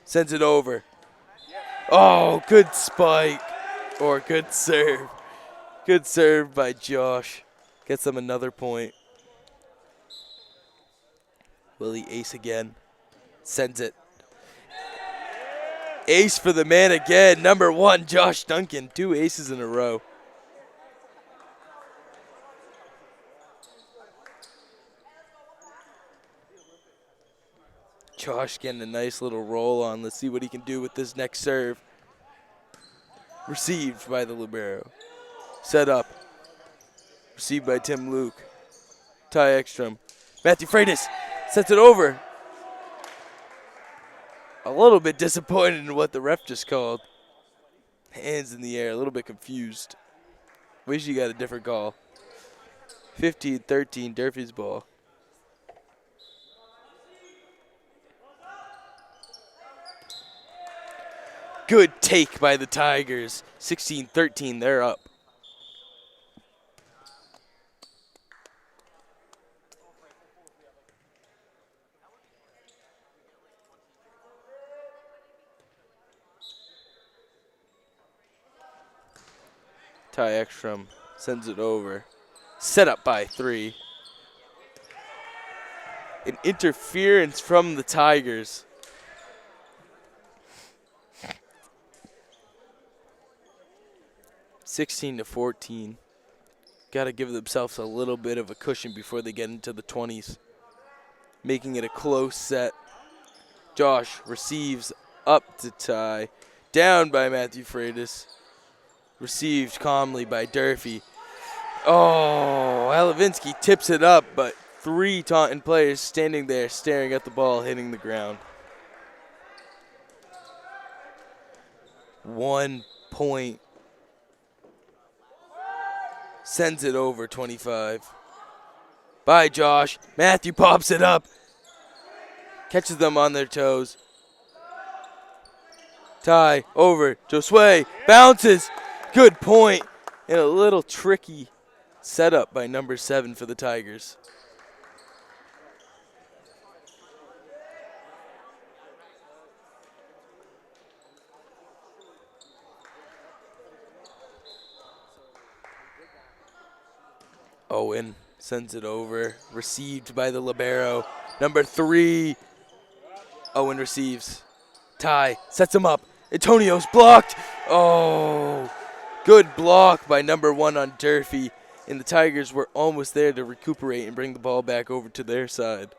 Sends it over. Oh, good spike. Or good serve. Good serve by Josh. Gets them another point. Will he ace again? Sends it. Ace for the man again. Number 1, Josh Duncan. 2 aces in a row. Josh getting a nice little roll on. Let's see what he can do with this next serve. Received by the libero. Set up. Received by Tim Luke. Ty Ekstrom. Matthew Freitas sets it over. A little bit disappointed in what the ref just called. Hands in the air, a little bit confused. Wish you got a different call. 15-13, Durfee's ball. Good take by the Tigers. 16-13, they're up. Ty Ekstrom sends it over. Set up by 3. An interference from the Tigers. (16-14). Got to give themselves a little bit of a cushion before they get into the 20s. Making it a close set. Josh receives up to Ty. Down by Matthew Freitas. Received calmly by Durfee. Oh, Alavinsky tips it up, but 3 Taunton players standing there staring at the ball hitting the ground. 1 point. Sends it over 25. By Josh. Matthew pops it up. Catches them on their toes. Ty over. Josue bounces. Good point. And a little tricky setup by number 7 for the Tigers. Owen sends it over. Received by the libero. Number 3. Owen receives. Ty sets him up. Antonio's blocked. Oh, good block by number 1 on Durfee. And the Tigers were almost there to recuperate and bring the ball back over to their side.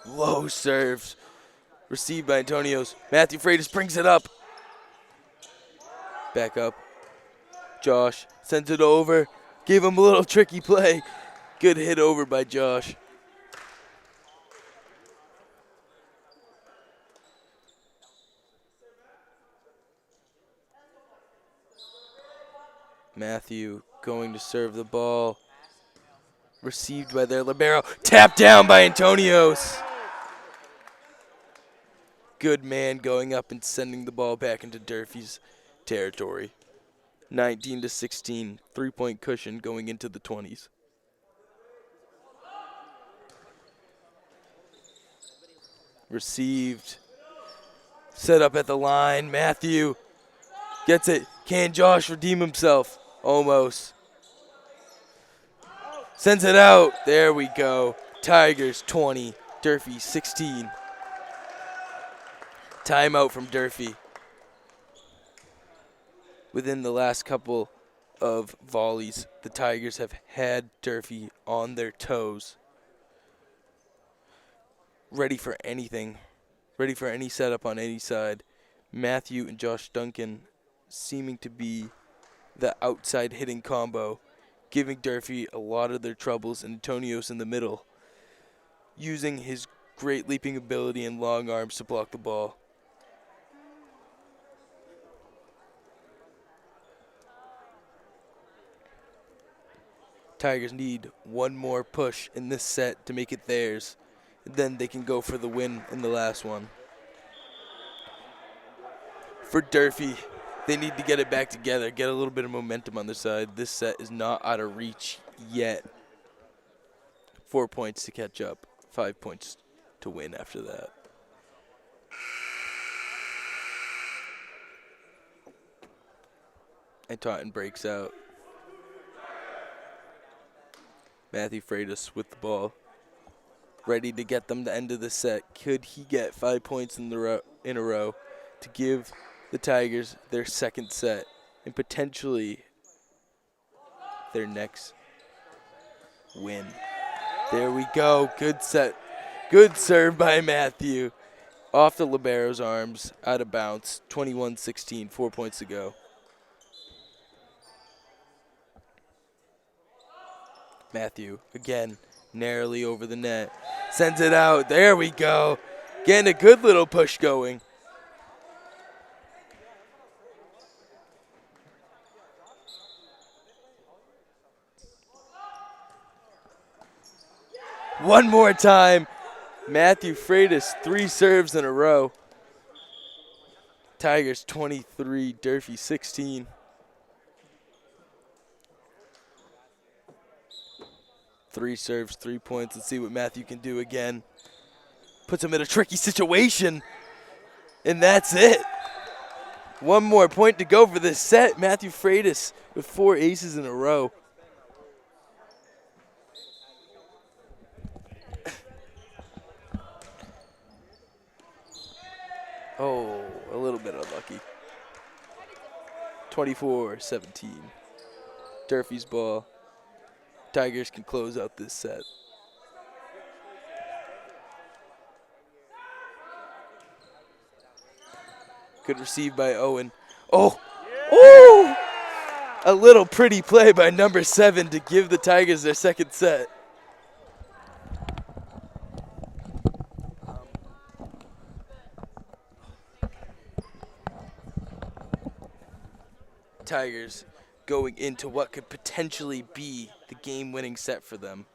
Low serves. Received by Antonio's. Matthew Freitas brings it up. Back up. Josh sends it over. Gave him a little tricky play. Good hit over by Josh. Matthew going to serve the ball. Received by their libero. Tapped down by Antonios. Good man going up and sending the ball back into Durfee's territory. 19-16, 3-point cushion going into the 20s. Received. Set up at the line. Matthew gets it. Can Josh redeem himself? Almost. Sends it out. There we go. Tigers 20, Durfee 16. Timeout from Durfee. Within the last couple of volleys, the Tigers have had Durfee on their toes. Ready for anything. Ready for any setup on any side. Matthew and Josh Duncan seeming to be the outside hitting combo, giving Durfee a lot of their troubles, and Antonios in the middle, using his great leaping ability and long arms to block the ball. Tigers need one more push in this set to make it theirs. Then they can go for the win in the last one. For Durfee, they need to get it back together, get a little bit of momentum on their side. This set is not out of reach yet. 4 points to catch up, 5 points to win after that. And Taunton breaks out. Matthew Freitas with the ball, ready to get them the end of the set. Could he get 5 points in a row to give the Tigers their second set and potentially their next win? There we go. Good set. Good serve by Matthew. Off the libero's arms, out of bounds. 21-16, 4 points to go. Matthew, again, narrowly over the net. Sends it out. There we go. Getting a good little push going. One more time. Matthew Freitas, 3 serves in a row. Tigers 23, Durfee 16. Three serves, 3 points. Let's see what Matthew can do again. Puts him in a tricky situation. And that's it. One more point to go for this set. Matthew Freitas with 4 aces in a row. Oh, a little bit unlucky. 24-17. Durfee's ball. Tigers can close out this set. Good receive by Owen. Oh! Oh! A little pretty play by number 7 to give the Tigers their second set. Tigers going into what could potentially be the game-winning set for them.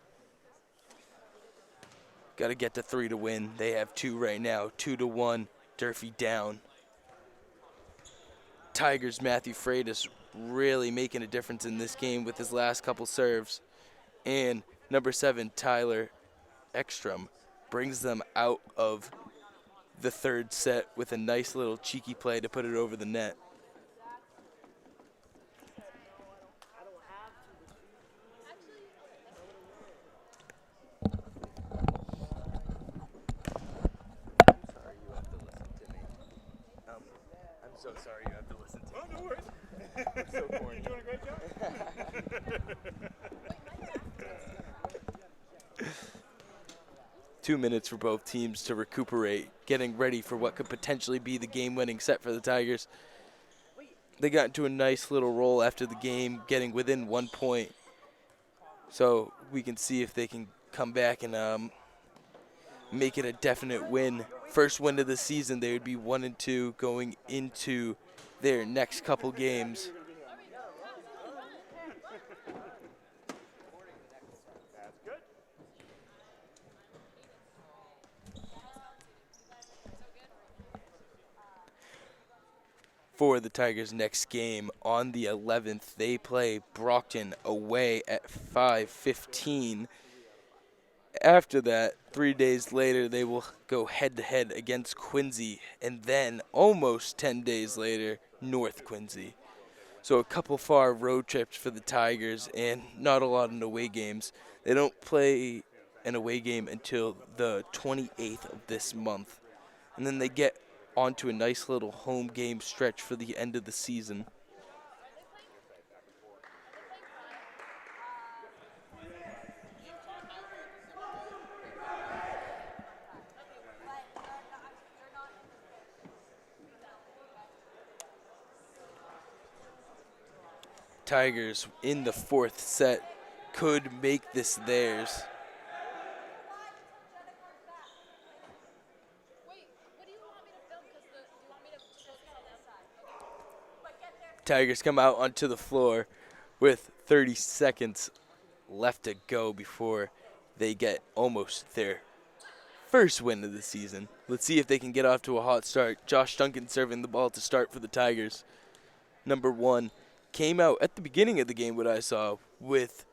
Got to get to 3 to win. They have 2 right now. 2-1. Durfee down. Tigers' Matthew Freitas really making a difference in this game with his last couple serves. And number 7, Tyler Ekstrom, brings them out of the third set with a nice little cheeky play to put it over the net. So sorry you have to listen to me. Oh, no worries. I'm so corny. You're doing a great job. 2 minutes for both teams to recuperate, getting ready for what could potentially be the game-winning set for the Tigers. They got into a nice little roll after the game, getting within 1 point. So we can see if they can come back and make it a definite win. First win of the season, they would be 1-2 going into their next couple games. That's good. For the Tigers' next game on the 11th, they play Brockton away at 5:15. After that, 3 days later, they will go head-to-head against Quincy, and then almost 10 days later, North Quincy. So a couple far road trips for the Tigers and not a lot of away games. They don't play an away game until the 28th of this month, and then they get onto a nice little home game stretch for the end of the season. Tigers in the 4th set could make this theirs. Tigers come out onto the floor with 30 seconds left to go before they get almost their first win of the season. Let's see if they can get off to a hot start. Josh Duncan serving the ball to start for the Tigers. Number 1 came out at the beginning of the game, what I saw, with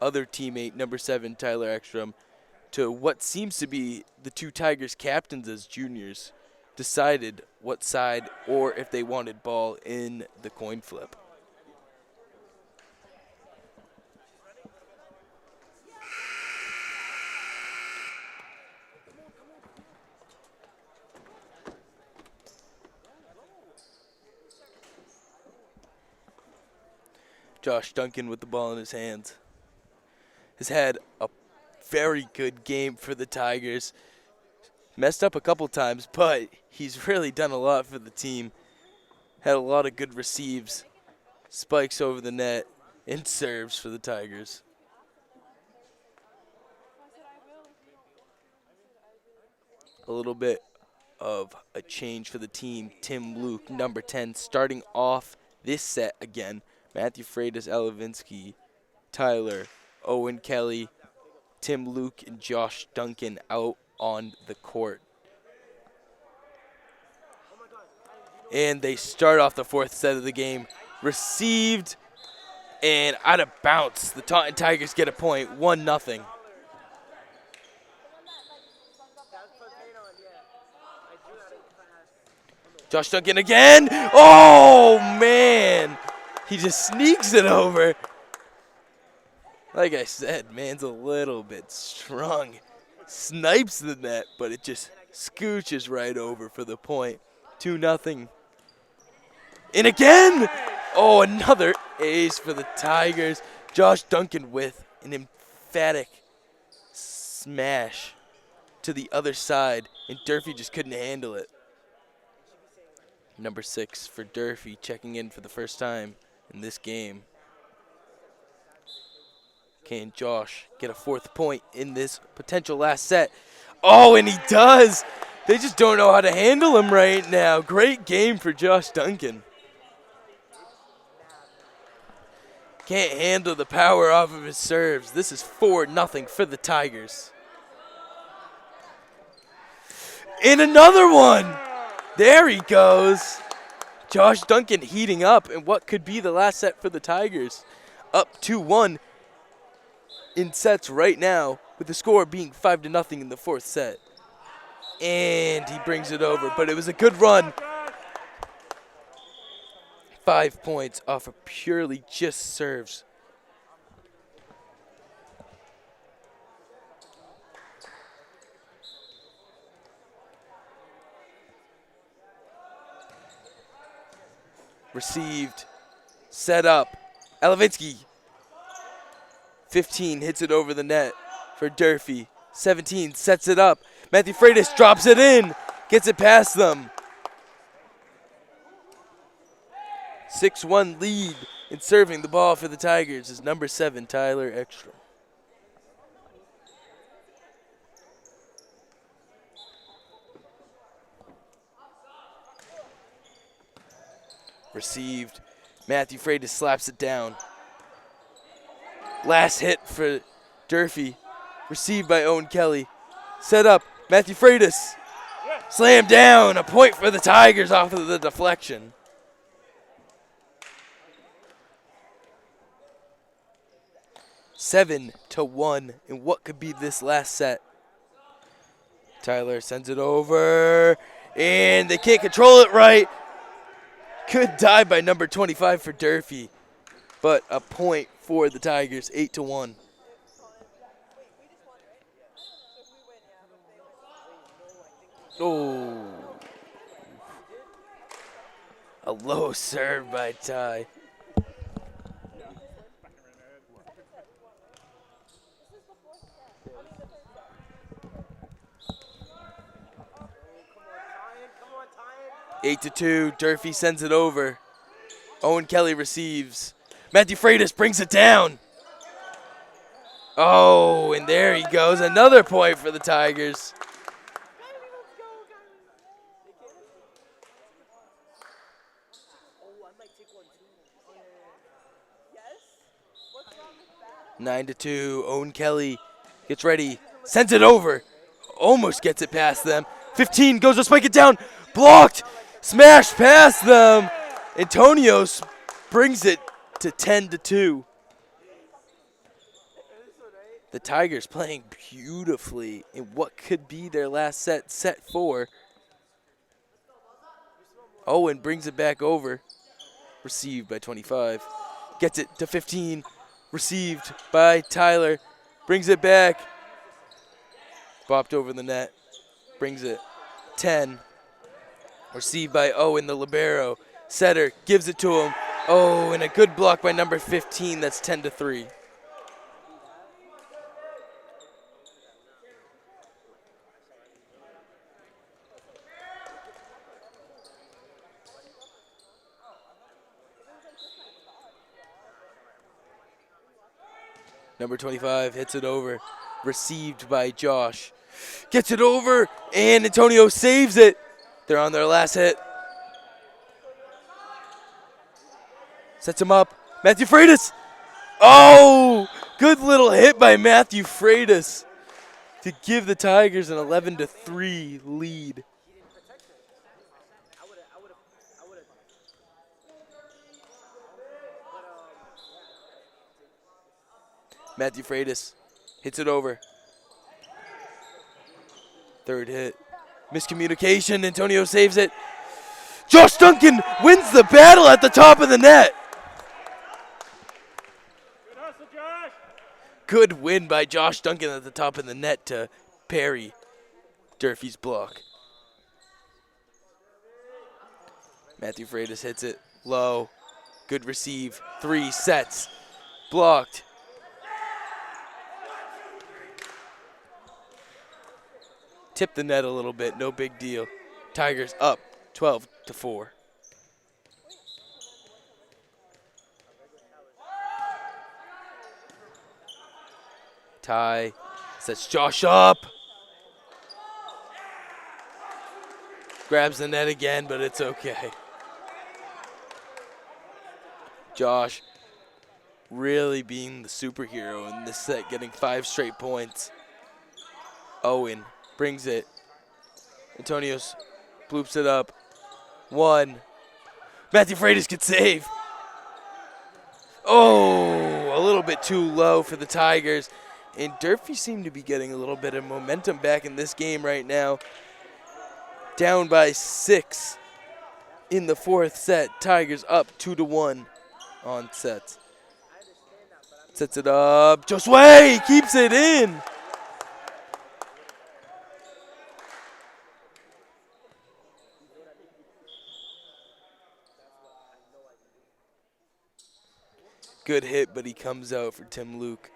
other teammate, number 7, Tyler Ekstrom, to what seems to be the two Tigers captains as juniors, decided what side or if they wanted ball in the coin flip. Josh Duncan with the ball in his hands has had a very good game for the Tigers. Messed up a couple times, but he's really done a lot for the team. Had a lot of good receives, spikes over the net, and serves for the Tigers. A little bit of a change for the team. Tim Luke, number 10, starting off this set again. Matthew Freitas, Elevinsky, Tyler, Owen Kelly, Tim Luke, and Josh Duncan out on the court. And they start off the fourth set of the game. Received and out of bounds. The Taunton Tigers get a point, 1-0. Josh Duncan again. Oh, man. He just sneaks it over. Like I said, man's a little bit strong. Snipes the net, but it just scooches right over for the point. 2-0. And again! Oh, another ace for the Tigers. Josh Duncan with an emphatic smash to the other side, and Durfee just couldn't handle it. Number 6 for Durfee, checking in for the first time in this game. Can Josh get a 4th point in this potential last set? Oh, and he does! They just don't know how to handle him right now. Great game for Josh Duncan. Can't handle the power off of his serves. This is 4-0 for the Tigers. And another one! There he goes. Josh Duncan heating up in what could be the last set for the Tigers. Up 2-1 in sets right now, with the score being 5-0 in the 4th set. And he brings it over, but it was a good run. 5 points off of purely just serves. Received, set up, Elevinsky. 15 hits it over the net for Durfee. 17 sets it up. Matthew Freitas drops it in, gets it past them. 6-1 lead in serving the ball for the Tigers is number 7, Tyler Ekstrom. Received. Matthew Freitas slaps it down. Last hit for Durfee. Received by Owen Kelly. Set up. Matthew Freitas. Slam down. A point for the Tigers off of the deflection. 7-1 in what could be this last set. Tyler sends it over. And they can't control it right. Good dive by number 25 for Durfee, but a point for the Tigers, 8-1. Oh, a low serve by Ty. Eight to 2, Durfee sends it over. Owen Kelly receives. Matthew Freitas brings it down. Oh, and there he goes. Another point for the Tigers. Nine to 2, Owen Kelly gets ready, sends it over. almost gets it past them. 15 goes to spike it down. Blocked. Smash past them. Antonio brings it to 10-2. The Tigers playing beautifully in what could be their last set, set 4. Owen brings it back over. Received by 25. Gets it to 15. Received by Tyler. Brings it back. Bopped over the net. Brings it 10. Received by Owen, the libero. Setter gives it to him. Oh, and a good block by number 15. That's 10-3. Number 25 hits it over. Received by Josh. Gets it over, and Antonio saves it. They're on their last hit. Sets him up. Matthew Freitas. Oh, good little hit by Matthew Freitas to give the Tigers an 11-3 lead. Matthew Freitas hits it over. Third hit. Miscommunication. Antonio saves it. Josh Duncan wins the battle at the top of the net. Good hustle, Josh. Good win by Josh Duncan at the top of the net to parry Durfee's block. Matthew Freitas hits it low. Good receive. 3 sets. Blocked. Tip the net a little bit, no big deal. Tigers up 12-4. Ty sets Josh up. Grabs the net again, but it's okay. Josh really being the superhero in this set, getting 5 straight points. Owen brings it. Antonios bloops it up. 1. Matthew Freitas could save. Oh, a little bit too low for the Tigers. And Durfee seemed to be getting a little bit of momentum back in this game right now. Down by 6 in the 4th set. Tigers up 2-1 on sets. Sets it up. Josue keeps it in. Good hit, but he comes out for Tim Luke.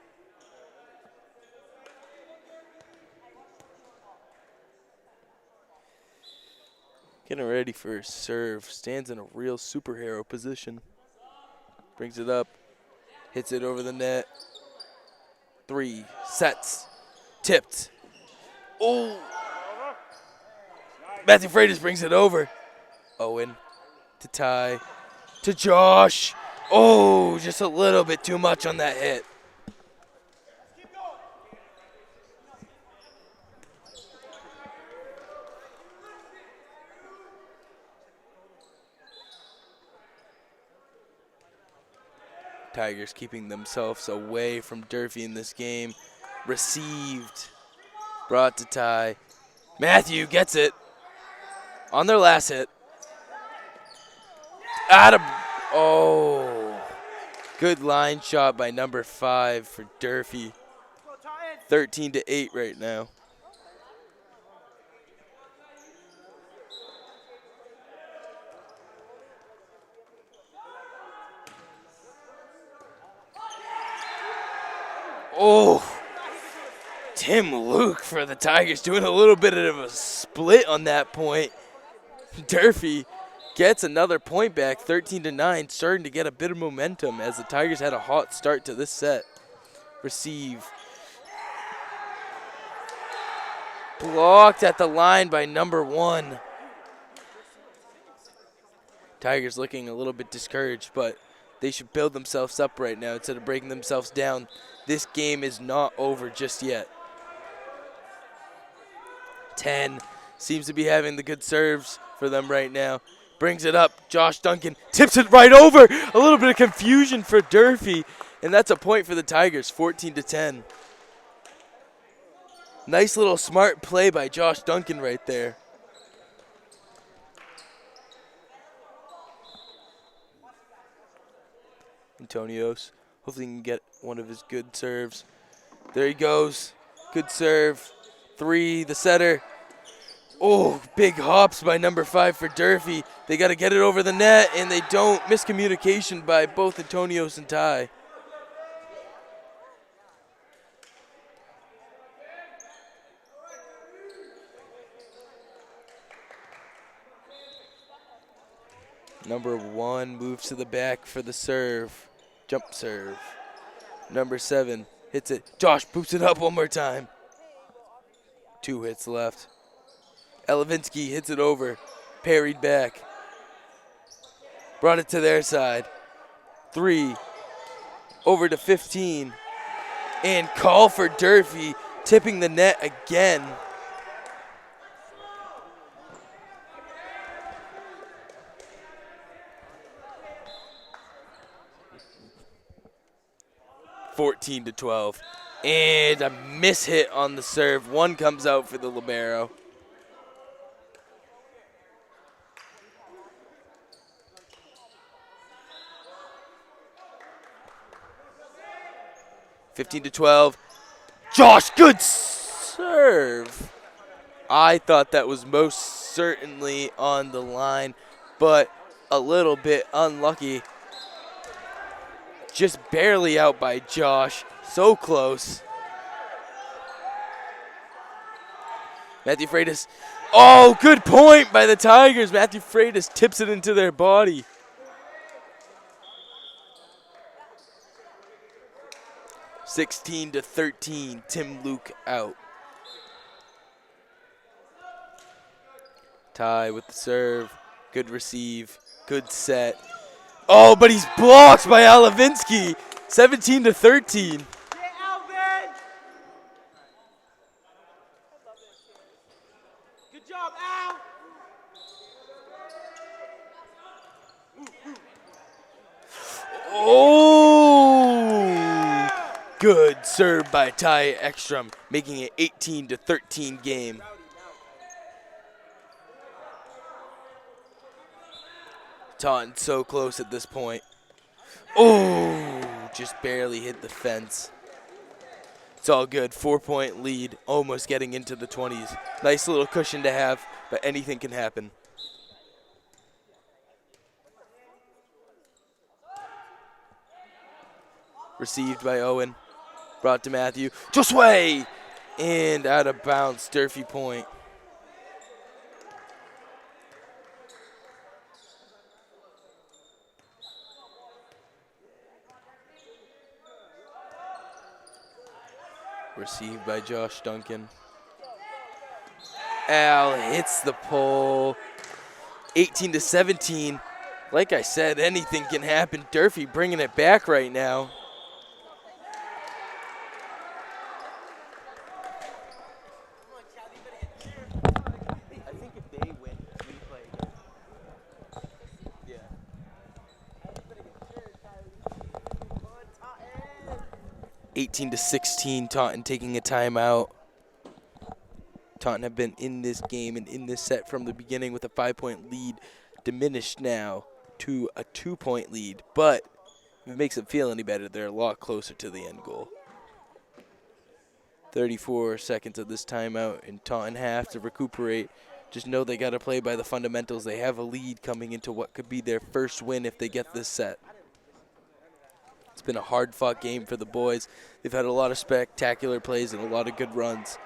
Getting ready for a serve. Stands in a real superhero position. Brings it up. Hits it over the net. 3 sets. Tipped. Oh! Matthew Freitas brings it over. Owen to Ty. To Josh. Oh, just a little bit too much on that hit. Tigers keeping themselves away from Durfee in this game. Received. Brought to Ty. Matthew gets it. On their last hit. Oh. Good line shot by number 5 for Durfee. 13-8 right now. Oh, Tim Luke for the Tigers doing a little bit of a split on that point. Durfee gets another point back, 13-9, starting to get a bit of momentum as the Tigers had a hot start to this set. Receive. Blocked at the line by number 1. Tigers looking a little bit discouraged, but they should build themselves up right now instead of breaking themselves down. This game is not over just yet. 10 seems to be having the good serves for them right now. Brings it up. Josh Duncan tips it right over. A little bit of confusion for Durfee, and that's a point for the Tigers, 14-10. Nice little smart play by Josh Duncan right there. Antonios, hopefully he can get one of his good serves. There he goes. Good serve. 3, the setter. Oh, big hops by number 5 for Durfee. They got to get it over the net, and they don't. Miscommunication by both Antonios and Ty. Number 1 moves to the back for the serve. Jump serve. Number 7 hits it. Josh boots it up one more time. 2 hits left. Elevinsky hits it over. Parried back. Brought it to their side. 3. Over to 15. And call for Durfee, tipping the net again. (14-12). And a mishit on the serve. 1 comes out for the libero. (15-12). Josh, good serve. I thought that was most certainly on the line, but a little bit unlucky. Just barely out by Josh. So close. Matthew Freitas. Oh, good point by the Tigers. Matthew Freitas tips it into their body. (16-13). Tim Luke out. Ty with the serve. Good receive. Good set. Oh, but he's blocked by Alavinsky. 17-13. Good job, Al. Oh, good serve by Ty Ekstrom, making it 18-13 game. Taunton so close at this point. Oh, just barely hit the fence. It's all good. 4-point lead, almost getting into the 20s. Nice little cushion to have, but anything can happen. Received by Owen. Brought to Matthew. Josue! And out of bounds, Durfee point. Received by Josh Duncan. Al hits the pole. 18-17. Like I said, anything can happen. Durfee bringing it back right now. I think if they win, we play again. Yeah. 18-16, Taunton taking a timeout. Taunton have been in this game and in this set from the beginning with a 5-point lead, diminished now to a 2-point lead. But if it makes them feel any better, they're a lot closer to the end goal. 34 seconds of this timeout, and Taunton have to recuperate. Just know they got to play by the fundamentals. They have a lead coming into what could be their first win if they get this set. It's been a hard-fought game for the boys. They've had a lot of spectacular plays and a lot of good runs.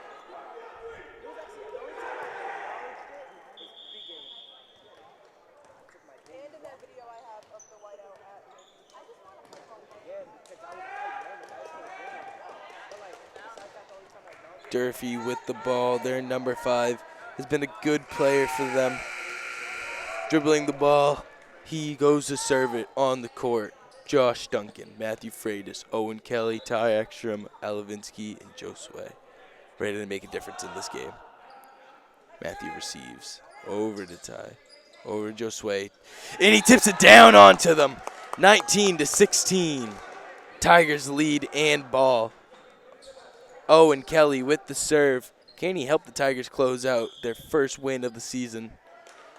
Durfee with the ball. Their number 5 has been a good player for them. Dribbling the ball. He goes to serve it on the court. Josh Duncan, Matthew Freitas, Owen Kelly, Ty Ekstrom, Alavinsky, and Josue. Ready to make a difference in this game. Matthew receives. Over to Ty. Over to Josue. And he tips it down onto them. 19-16. Tigers lead and ball. Owen Kelly with the serve. Can he help the Tigers close out their first win of the season?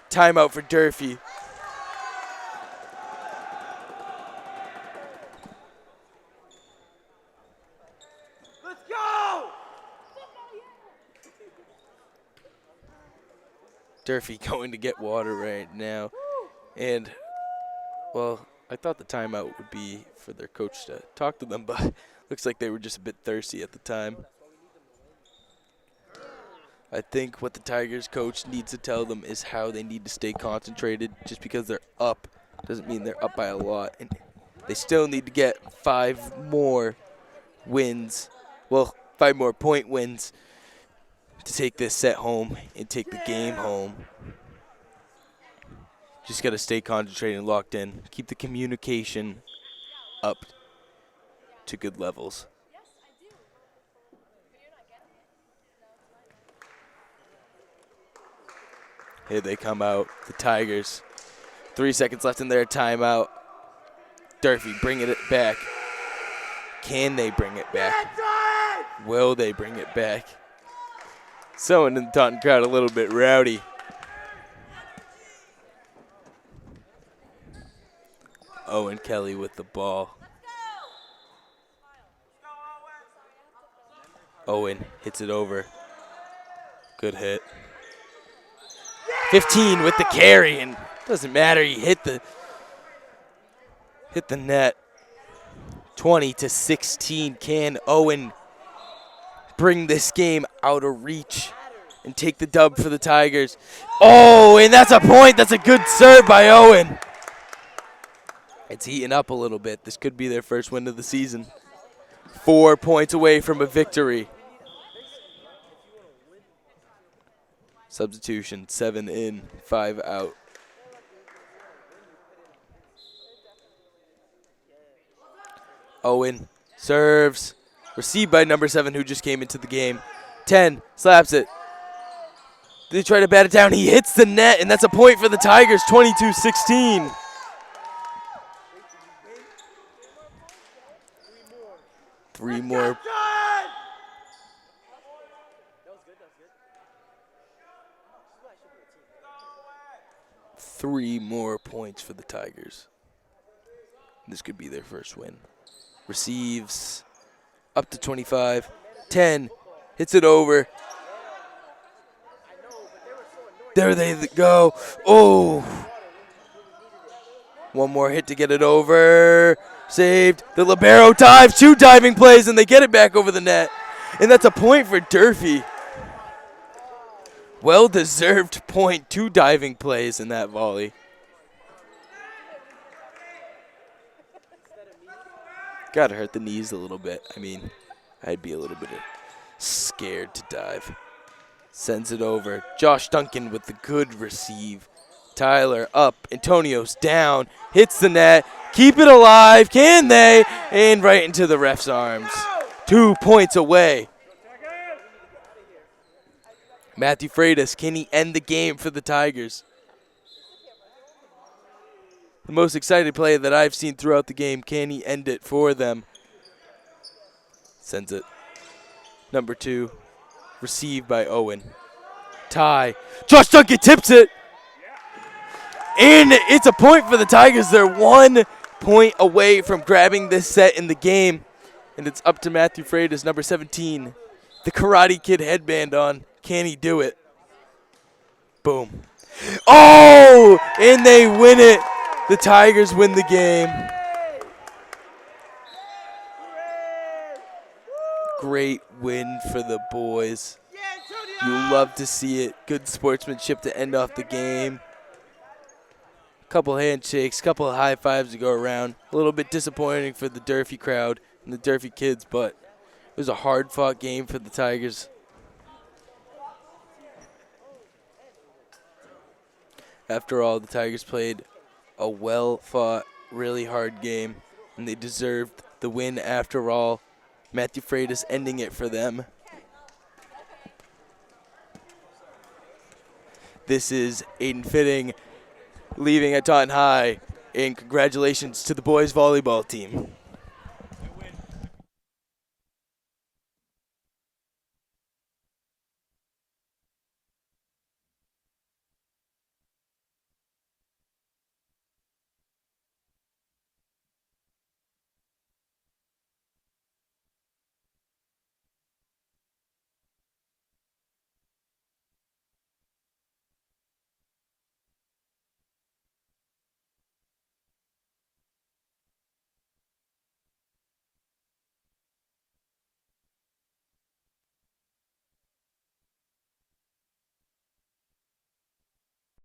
Timeout for Durfee. Let's go! Durfee going to get water right now. And, well, I thought the timeout would be for their coach to talk to them, but looks like they were just a bit thirsty at the time. I think what the Tigers coach needs to tell them is how they need to stay concentrated. Just because they're up doesn't mean they're up by a lot. And they still need to get 5 more wins. Well, 5 more point wins to take this set home and take the game home. Just got to stay concentrated and locked in. Keep the communication up to good levels. Here they come out, the Tigers. 3 seconds left in their timeout. Durfee bringing it back. Can they bring it back? Will they bring it back? Someone in the Taunton crowd a little bit rowdy. Owen Kelly with the ball. Owen hits it over. Good hit. 15 with the carry, and doesn't matter. He hit the net. 20-16. Can Owen bring this game out of reach and take the dub for the Tigers? Oh, and that's a point. That's a good serve by Owen. It's heating up a little bit. This could be their first win of the season. 4 points away from a victory. Substitution, 7 in, 5 out. Owen serves. Received by number 7 who just came into the game. 10, slaps it. They try to bat it down. He hits the net, and that's a point for the Tigers, 22-16. Three more. 3 more points for the Tigers. This could be their first win. Receives up to 25. 10. Hits it over. There they go. Oh. One more hit to get it over. Saved. The libero dives. 2 diving plays, and they get it back over the net. And that's a point for Durfee. Well-deserved point. 2 diving plays in that volley. Gotta hurt the knees a little bit. I mean, I'd be a little bit scared to dive. Sends it over. Josh Duncan with the good receive. Tyler up. Antonio's down. Hits the net. Keep it alive. Can they? And right into the ref's arms. 2 points away. Matthew Freitas, can he end the game for the Tigers? The most excited play that I've seen throughout the game. Can he end it for them? Sends it. Number 2. Received by Owen. Tie. Josh Duncan tips it. And it's a point for the Tigers. They're 1 point away from grabbing this set in the game. And it's up to Matthew Freitas, number 17. The Karate Kid headband on. Can he do it? Boom. Oh! And they win it. The Tigers win the game. Great win for the boys. You love to see it. Good sportsmanship to end off the game. Couple handshakes, couple of high fives to go around. A little bit disappointing for the Durfee crowd and the Durfee kids, but it was a hard-fought game for the Tigers. After all, the Tigers played a well-fought, really hard game, and they deserved the win after all. Matthew Freitas ending it for them. this is Aiden Fitting leaving at Taunton High, and congratulations to the boys volleyball team.